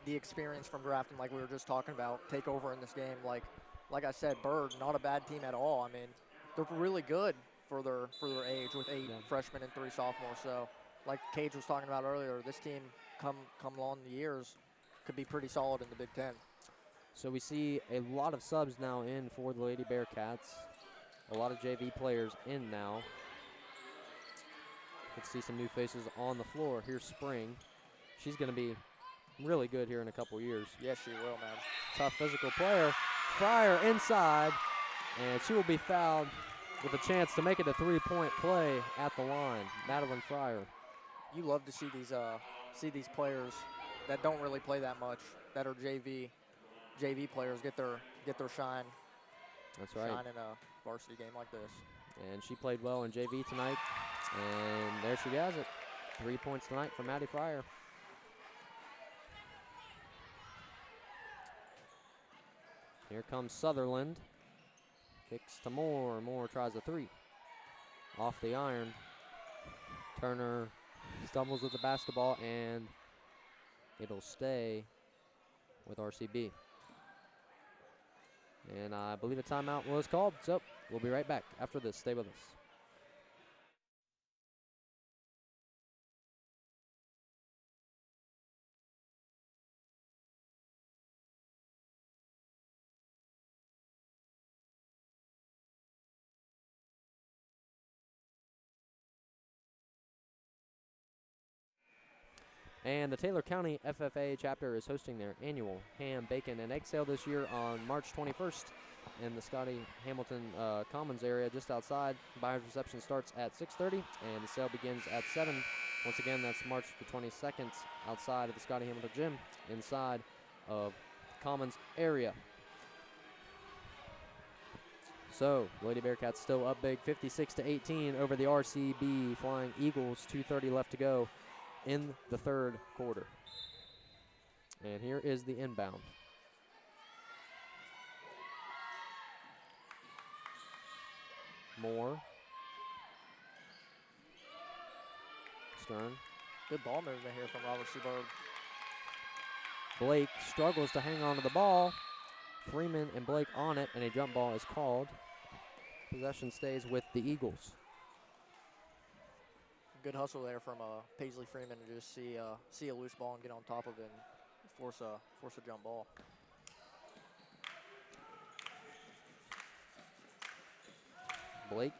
the experience from Grafton, like we were just talking about, take over in this game. Like I said, Bird, not a bad team at all. I mean, they're really good for their age with 8 freshmen and 3 sophomores. So, like Cage was talking about earlier, this team come along the years could be pretty solid in the Big Ten. So we see a lot of subs now in for the Lady Bearcats. A lot of JV players in now. Let's see some new faces on the floor. Here's Spring. She's going to be really good here in a couple years. Yes, she will, man. Tough physical player. Fryer inside, and she will be fouled with a chance to make it a three-point play at the line. Madeline Fryer. You love to see these players that don't really play that much, that are JV players get their shine. That's right. Shine in a varsity game like this. And she played well in JV tonight. And there she has it. 3 points tonight for Maddie Fryer. Here comes Sutherland. Kicks to Moore. Moore tries a 3. Off the iron. Turner stumbles with the basketball, and it'll stay with RCB. And I believe a timeout was called, so we'll be right back after this. Stay with us. And the Taylor County FFA chapter is hosting their annual ham, bacon, and egg sale this year on March 21st in the Scotty Hamilton Commons area just outside. Buyer's reception starts at 6:30 and the sale begins at 7. Once again, that's March the 22nd outside of the Scotty Hamilton Gym inside of Commons area. So, Lady Bearcats still up big, 56-18 over the RCB Flying Eagles. 2:30 left to go in the third quarter. And here is the inbound. Moore. Stern. Good ball movement here from Robert Seaberg. Blake struggles to hang on to the ball. Freeman and Blake on it, and a jump ball is called. Possession stays with the Eagles. Good hustle there from Paisley Freeman to just see a loose ball and get on top of it and force a jump ball. Blake.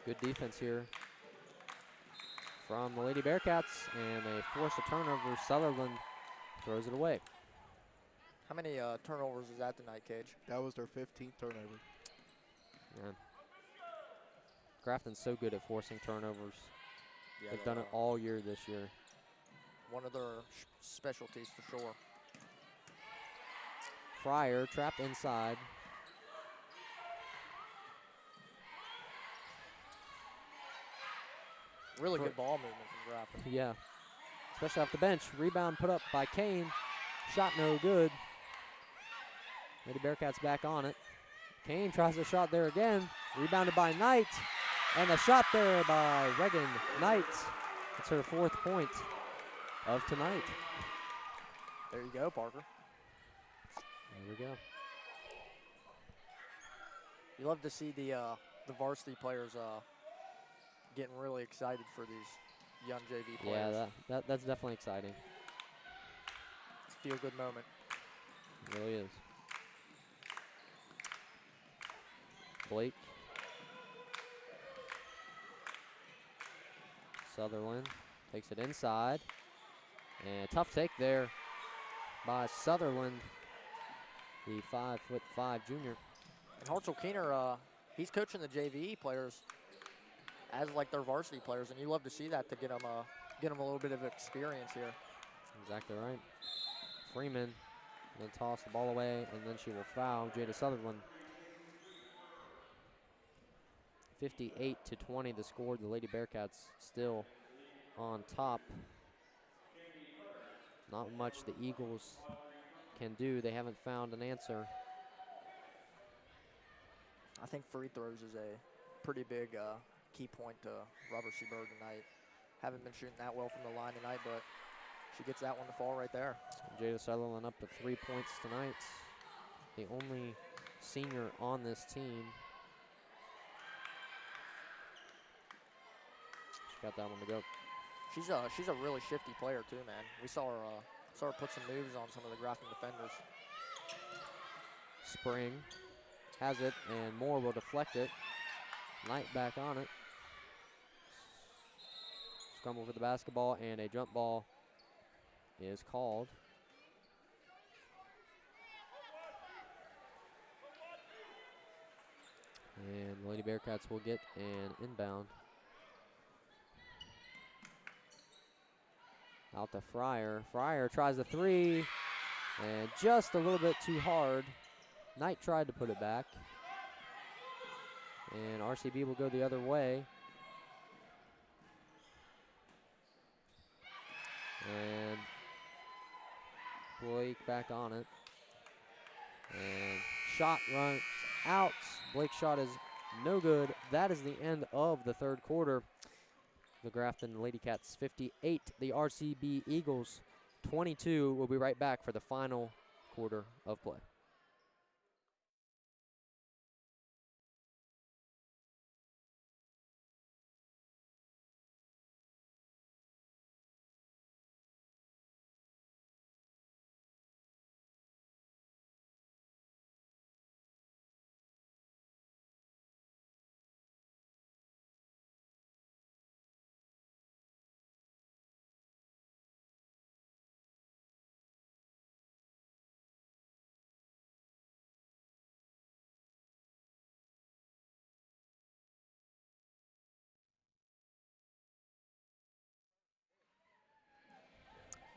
Good defense here from the Lady Bearcats, and they force a turnover. Sutherland throws it away. How many turnovers is that tonight, Cage? That was their 15th turnover. Yeah. Grafton's so good at forcing turnovers. Yeah, They've done it all year this year. One of their specialties for sure. Fryer trapped inside. Really good ball movement from Grafton. Yeah. Especially off the bench. Rebound put up by Kane. Shot no good. Lady Bearcats back on it. Kane tries a shot there again. Rebounded by Knight. And a shot there by Regan Knight. It's her 4th point of tonight. There you go, Parker. There we go. You love to see the varsity players getting really excited for these young JV players. Yeah, that's definitely exciting. It's a feel-good moment. It really is. Blake. Sutherland takes it inside. And tough take there by Sutherland, the 5'5" junior. And Hartzell Keener, he's coaching the JV players as like their varsity players, and you love to see that to get them a little bit of experience here. Exactly right. Freeman then toss the ball away, and then she will foul Jada Sutherland. 58-20 the score. The Lady Bearcats still on top. Not much the Eagles can do. They haven't found an answer. I think free throws is a pretty big key point to Robert C. Bird tonight. Haven't been shooting that well from the line tonight, but she gets that one to fall right there. Jada Sutherland up to 3 points tonight. The only senior on this team. She got that one to go. She's a really shifty player too, man. We saw her put some moves on some of the Grafton defenders. Spring has it, and Moore will deflect it. Knight back on it. Scramble for the basketball, and a jump ball is called. And the Lady Bearcats will get an inbound. Out to Fryer. Fryer tries the 3, and just a little bit too hard. Knight tried to put it back. And RCB will go the other way. And Blake back on it. And shot runs out. Blake's shot is no good. That is the end of the 3rd quarter. The Grafton Lady Cats 58, the RCB Eagles 22. We'll be right back for the final quarter of play.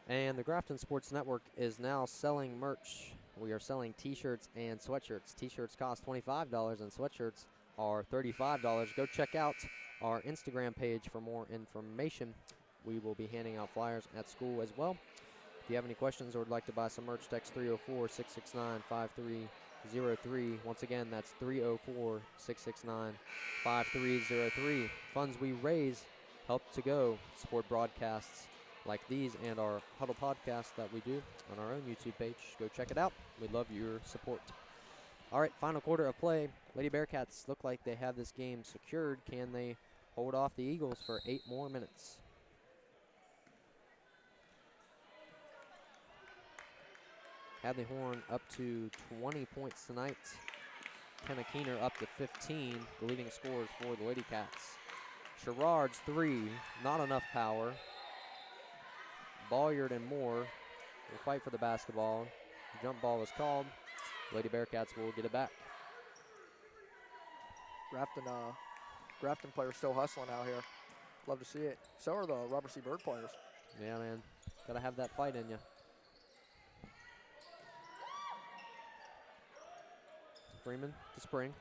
And the Grafton Sports Network is now selling merch. We are selling t-shirts and sweatshirts. T-shirts cost $25 and sweatshirts are $35. Go check out our Instagram page for more information. We will be handing out flyers at school as well. If you have any questions or would like to buy some merch, text 304-669-5303. Once again, that's 304-669-5303. Funds we raise help to go support broadcasts like these and our Huddle podcast that we do on our own YouTube page. Go check it out. We'd love your support. All right, final quarter of play. Lady Bearcats look like they have this game secured. Can they hold off the Eagles for 8 more minutes? Hadley Horn up to 20 points tonight. Kenna Keener up to 15, the leading scorers for the Lady Cats. Sherrard's 3, not enough power. Balliard and Moore will fight for the basketball. Jump ball is called. Lady Bearcats will get it back. Grafton players still hustling out here. Love to see it. So are the Rubber C. Bird players. Yeah, man. Gotta have that fight in you. Freeman to Spring.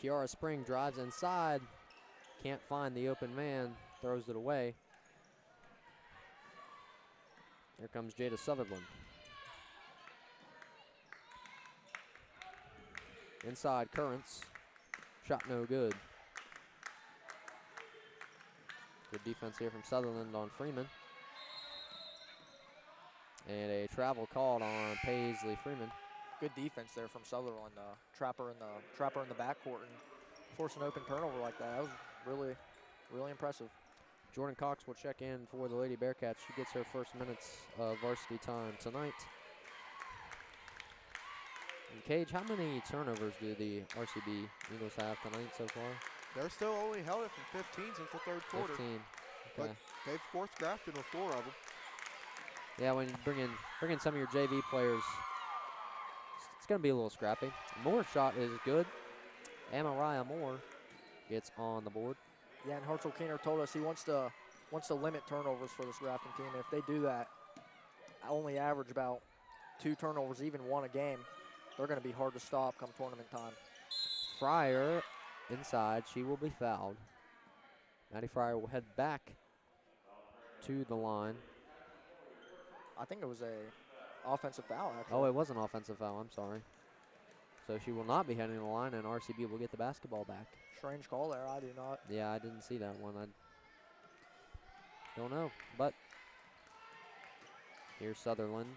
Kiara Spring drives inside. Can't find the open man. Throws it away. Here comes Jada Sutherland. Inside Currents. Shot no good. Good defense here from Sutherland on Freeman. And a travel called on Paisley Freeman. Good defense there from Sutherland. Trapper in the backcourt and force an open turnover like that. That was really, really impressive. Jordan Cox will check in for the Lady Bearcats. She gets her first minutes of varsity time tonight. And Cage, how many turnovers do the RCB Eagles have tonight so far? They're still only held it from 15 since the third quarter. 15. Okay. But they've forced Grafton with 4 of them. Yeah, when you bring in some of your JV players, it's going to be a little scrappy. Moore's shot is good. And Mariah Moore gets on the board. Yeah, and Hartzell Keener told us he wants to limit turnovers for this Grafton team. If they do that, only average about 2 turnovers, even 1 a game, they're going to be hard to stop come tournament time. Fryer inside. She will be fouled. Maddie Fryer will head back to the line. I think it was a offensive foul, actually. Oh, it was an offensive foul. I'm sorry. So she will not be heading to the line, and RCB will get the basketball back. Strange call there. I do not. Yeah, I didn't see that one. I don't know. But here's Sutherland.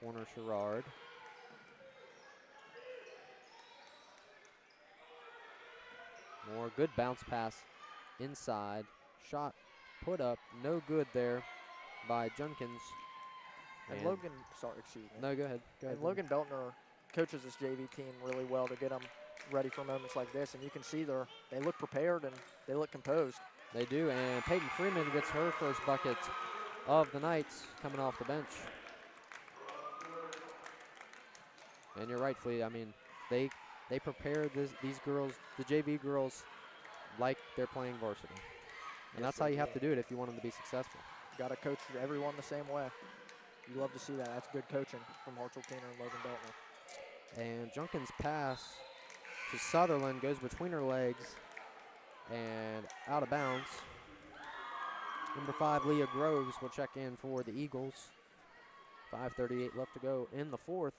Corner Sherrard. More good bounce pass inside. Shot put up. No good there by Junkins. And Logan, sorry, excuse me. No, go ahead. And Logan Beltner coaches this JV team really well to get them ready for moments like this. And you can see they look prepared and they look composed. They do, and Peyton Freeman gets her first bucket of the night coming off the bench. And you're right, Flea. I mean, they prepare these girls, the JV girls, like they're playing varsity. And that's how you have to do it if you want them to be successful. Got to coach everyone the same way. You love to see that. That's good coaching from Hartzell Keener and Logan Beltner. And Junkins' pass to Sutherland goes between her legs and out of bounds. Number 5, Leah Groves, will check in for the Eagles. 5:38 left to go in the fourth.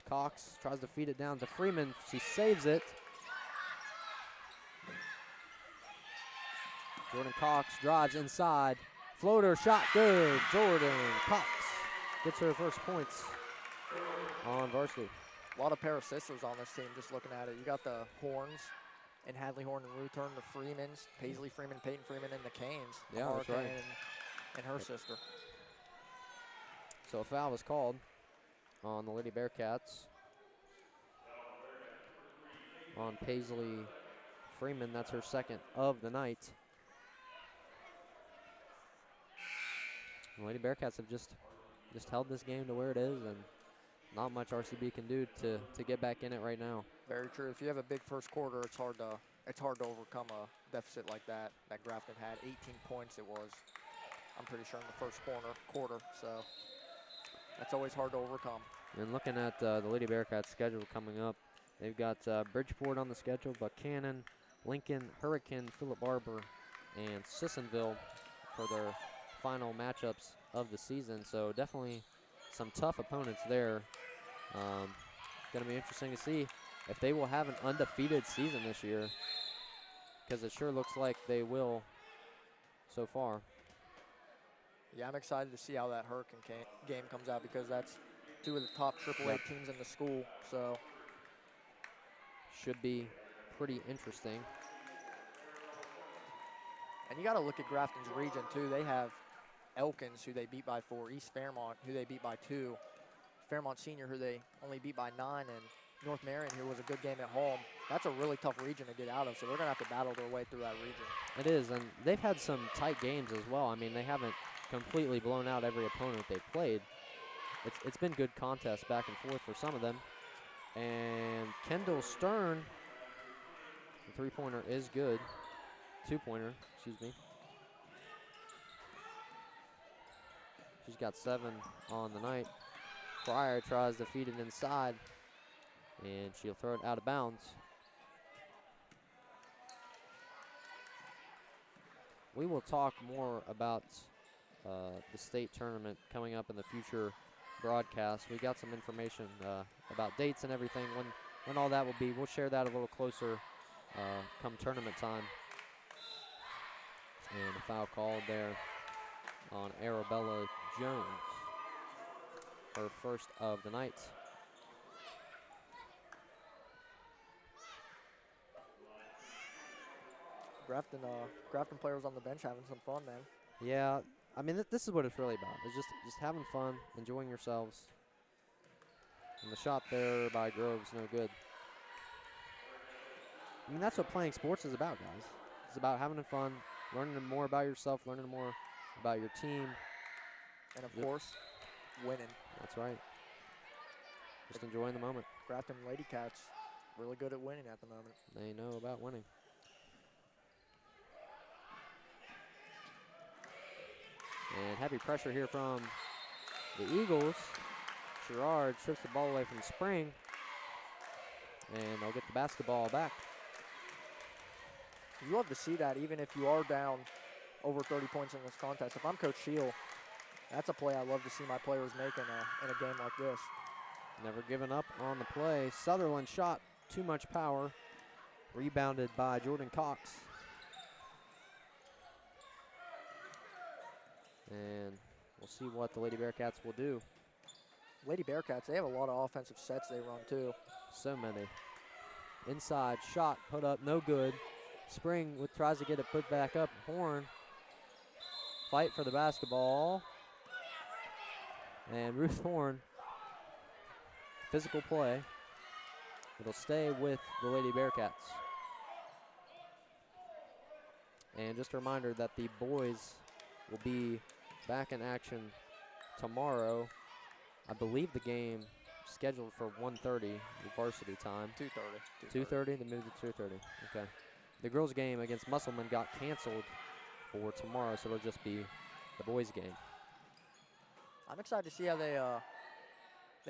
Cox tries to feed it down to Freeman. She saves it. Jordan Cox drives inside. Floater shot good. Jordan Cox gets her first points on varsity. A lot of pair of sisters on this team, just looking at it. You got the Horns and Hadley Horn and Ruth Horn, the Freemans, Paisley Freeman, Peyton Freeman, and the Canes. Yeah, that's right. And her sister. So a foul was called on the Lady Bearcats. On Paisley Freeman, that's her second of the night. The Lady Bearcats have just held this game to where it is, and not much RCB can do to get back in it right now. Very true. If you have a big first quarter, it's hard to overcome a deficit like that Grafton had. 18 points it was, I'm pretty sure, in the first quarter. So that's always hard to overcome. And looking at the Lady Bearcats schedule coming up, they've got Bridgeport on the schedule, Buchanan, Lincoln, Hurricane, Philip Barber, and Sissonville for their final matchups of the season. So definitely some tough opponents there. Going to be interesting to see if they will have an undefeated season this year, because it sure looks like they will so far. Yeah, I'm excited to see how that Hurricane game comes out, because that's 2 of the top AAA teams in the school. So should be pretty interesting. And you got to look at Grafton's region too. They have Elkins, who they beat by 4, East Fairmont, who they beat by 2, Fairmont Senior, who they only beat by 9, and North Marion, who was a good game at home. That's a really tough region to get out of, so they're going to have to battle their way through that region. It is, and they've had some tight games as well. I mean, they haven't completely blown out every opponent they've played. It's been good contests back and forth for some of them. And Kendall Stern, the three-pointer is good. Two-pointer, excuse me. She's got 7 on the night. Pryor tries to feed it inside, and she'll throw it out of bounds. We will talk more about the state tournament coming up in the future broadcast. We got some information about dates and everything, when all that will be. We'll share that a little closer come tournament time. And a foul called there on Arabella Jones, her first of the night. Grafton players on the bench having some fun, man. Yeah, I mean, this is what it's really about. It's just having fun, enjoying yourselves. And the shot there by Groves, no good. I mean, that's what playing sports is about, guys. It's about having fun, learning more about yourself, learning more about your team. And, of course, winning. That's right. Just enjoying the moment. Grafton Lady Cats really good at winning at the moment. They know about winning. And heavy pressure here from the Eagles. Sherrard strips the ball away from Spring. And they'll get the basketball back. You love to see that, even if you are down over 30 points in this contest. If I'm Coach Shield, that's a play I love to see my players make in a game like this. Never giving up on the play. Sutherland shot, too much power. Rebounded by Jordan Cox. And we'll see what the Lady Bearcats will do. Lady Bearcats, they have a lot of offensive sets they run too. So many. Inside shot, put up, no good. Spring tries to get it put back up. Horn, fight for the basketball. And Ruth Horn, physical play. It'll stay with the Lady Bearcats. And just a reminder that the boys will be back in action tomorrow. I believe the game scheduled for 1:30, the varsity time. 2:30. 2:30, they moved to 2:30. Okay. The girls' game against Musselman got canceled for tomorrow, so it'll just be the boys' game. I'm excited to see how they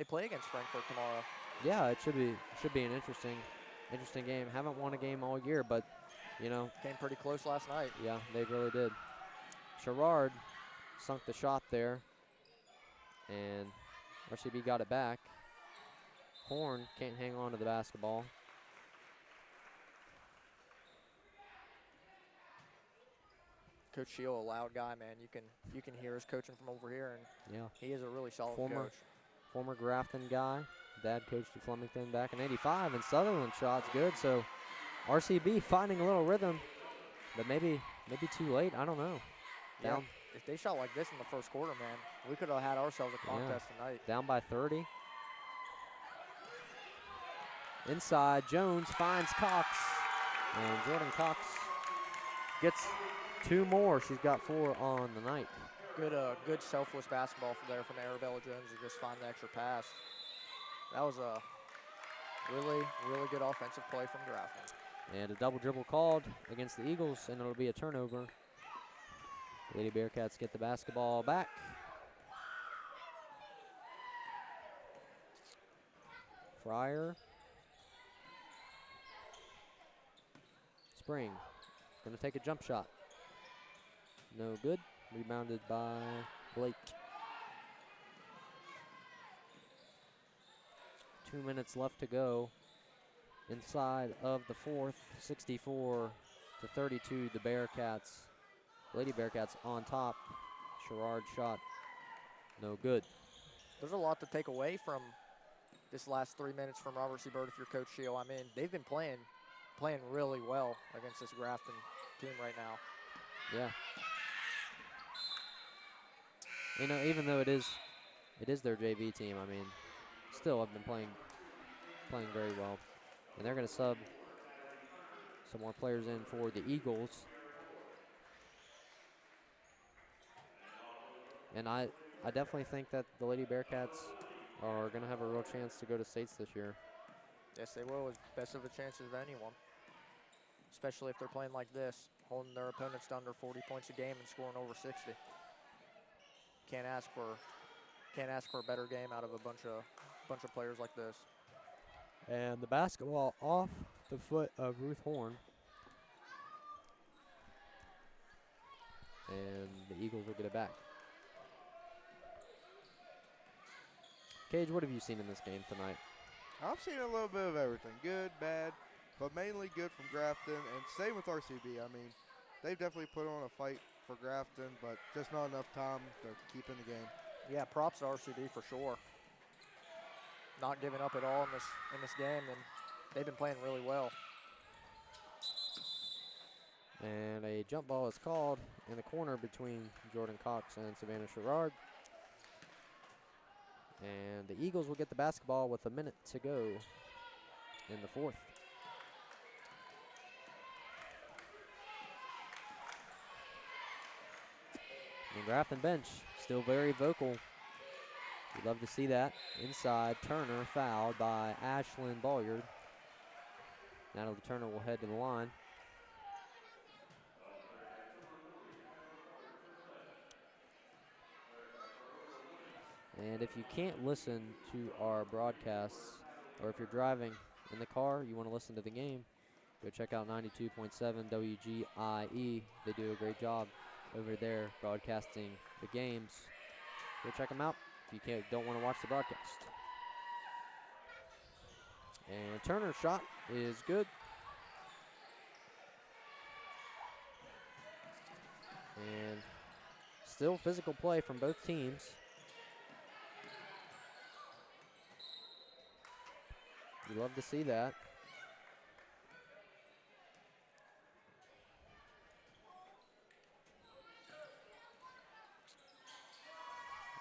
play against Frankfort tomorrow. Yeah, it should be an interesting game. Haven't won a game all year, but you know, came pretty close last night. Yeah, they really did. Sherrard sunk the shot there, and RCB got it back. Horn can't hang on to the basketball. Coach Shield, a loud guy, man. You can hear us coaching from over here, and yeah, he is a really solid coach. Former Grafton guy. Dad coached at Flemington back in '85, and Sutherland shot's good. So RCB finding a little rhythm, but maybe too late. I don't know. Yeah, if they shot like this in the first quarter, man, we could have had ourselves a contest tonight. Down by 30. Inside, Jones finds Cox, and Jordan Cox gets 2 more. She's got 4 on the night. Good selfless basketball from Arabella Jones to just find the extra pass. That was a really, really good offensive play from Grafton. And a double dribble called against the Eagles, and it'll be a turnover. Lady Bearcats get the basketball back. Fryer. Spring gonna take a jump shot. No good. Rebounded by Blake. 2 minutes left to go. Inside of the fourth, 64-32, the Bearcats. Lady Bearcats on top. Sherrard shot, no good. There's a lot to take away from this last 3 minutes from Robert C. Bird if you're Coach Shield. I mean, they've been playing really well against this Grafton team right now. Yeah. You know, even though it is their JV team, I mean, still have been playing very well. And they're going to sub some more players in for the Eagles. And I definitely think that the Lady Bearcats are going to have a real chance to go to states this year. Yes, they will. As best of a chances of anyone, especially if they're playing like this, holding their opponents to under 40 points a game and scoring over 60. Can't ask for a better game out of a bunch of players like this. And the basketball off the foot of Ruth Horn. And the Eagles will get it back. Cage, what have you seen in this game tonight? I've seen a little bit of everything. Good, bad, but mainly good from Grafton. And same with RCB. I mean, they've definitely put on a fight for Grafton, but just not enough time to keep in the game. Yeah, props to RCB for sure. Not giving up at all in this game, and they've been playing really well. And a jump ball is called in the corner between Jordan Cox and Savannah Sherrard. And the Eagles will get the basketball with a minute to go in the fourth. And Grafton bench still very vocal. We'd love to see that. Inside, Turner fouled by Ashlyn Bolliard. Natalie Turner will head to the line. And if you can't listen to our broadcasts, or if you're driving in the car, you want to listen to the game, go check out 92.7 WGIE. They do a great job over there broadcasting the games. Go check them out if you don't want to watch the broadcast. And Turner's shot is good. And still physical play from both teams. You love to see that.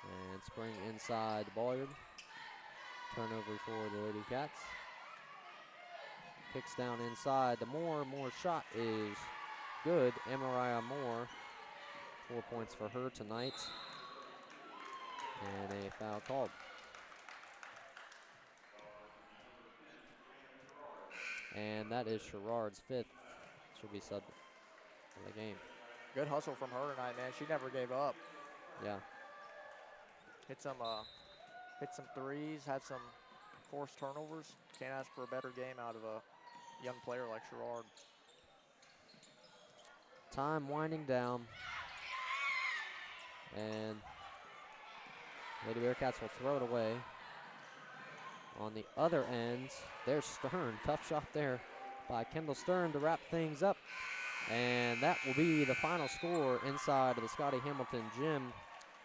And spring inside Bolliard. Turnover for the Lady Cats. Kicks down inside to Moore. Moore's shot is good. Amariah Moore, 4 points for her tonight. And a foul called. And that is Sherrard's fifth. She'll be subbed for the game. Good hustle from her tonight, man. She never gave up. Yeah. Hit some threes, had some forced turnovers. Can't ask for a better game out of a young player like Sherrard. Time winding down. And Lady Bearcats will throw it away. On the other end, there's Stern. Tough shot there by Kendall Stern to wrap things up. And that will be the final score inside of the Scotty Hamilton gym.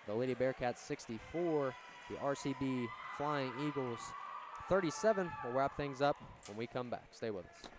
The Lady Bearcats 64, the RCB Flying Eagles 37. We'll wrap things up when we come back. Stay with us.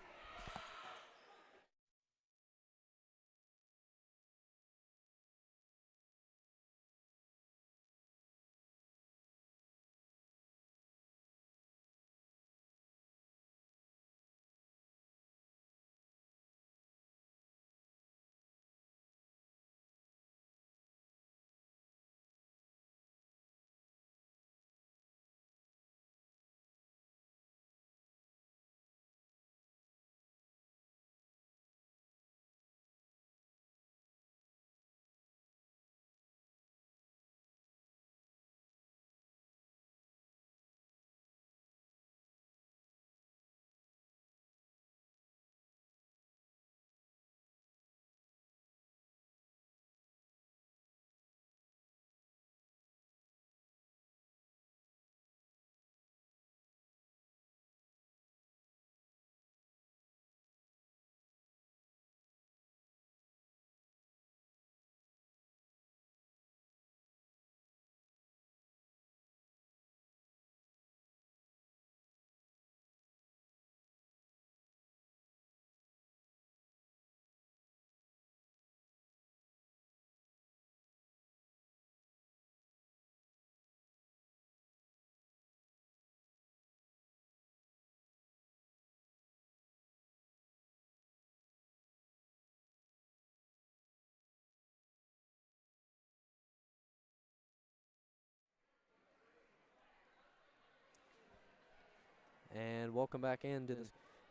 And welcome back into the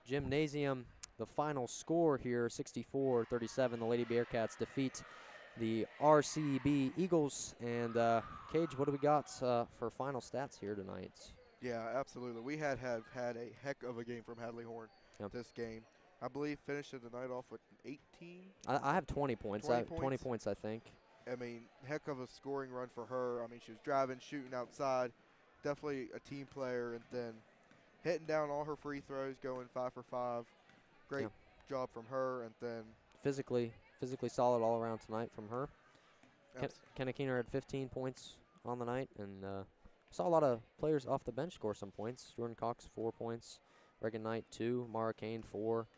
gymnasium. The final score here, 64-37. The Lady Bearcats defeat the RCB Eagles. And Cage, what do we got for final stats here tonight? Yeah, absolutely. We had had a heck of a game from Hadley Horn this game. I believe finished the night off with 18. I have 20 points. 20 points, I think. I mean, heck of a scoring run for her. I mean, she was driving, shooting outside. Definitely a team player. And then hitting down all her free throws, going 5 for 5. Great job from her. And then physically solid all around tonight from her. Kenna Keener had 15 points on the night, and saw a lot of players off the bench score some points. Jordan Cox, 4 points. Reagan Knight, 2. Mara Kane, 4.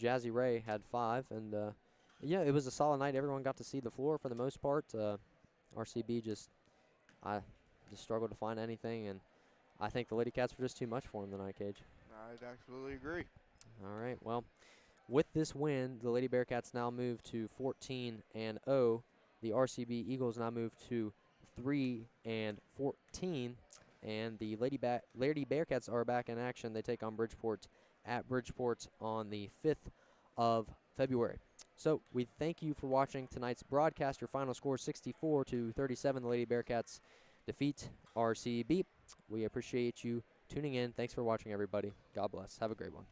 Jazzy Ray had 5. And, yeah, it was a solid night. Everyone got to see the floor for the most part. RCB just struggled to find anything, and I think the Lady Cats were just too much for them tonight, Cage. I'd absolutely agree. All right, well, with this win, the Lady Bearcats now move to 14-0. The RCB Eagles now move to 3-14, and the Lady Bearcats are back in action. They take on Bridgeport at Bridgeport on the 5th of February. So we thank you for watching tonight's broadcast. Your final score 64-37. The Lady Bearcats defeat RCB. We appreciate you tuning in. Thanks for watching, everybody. God bless. Have a great one.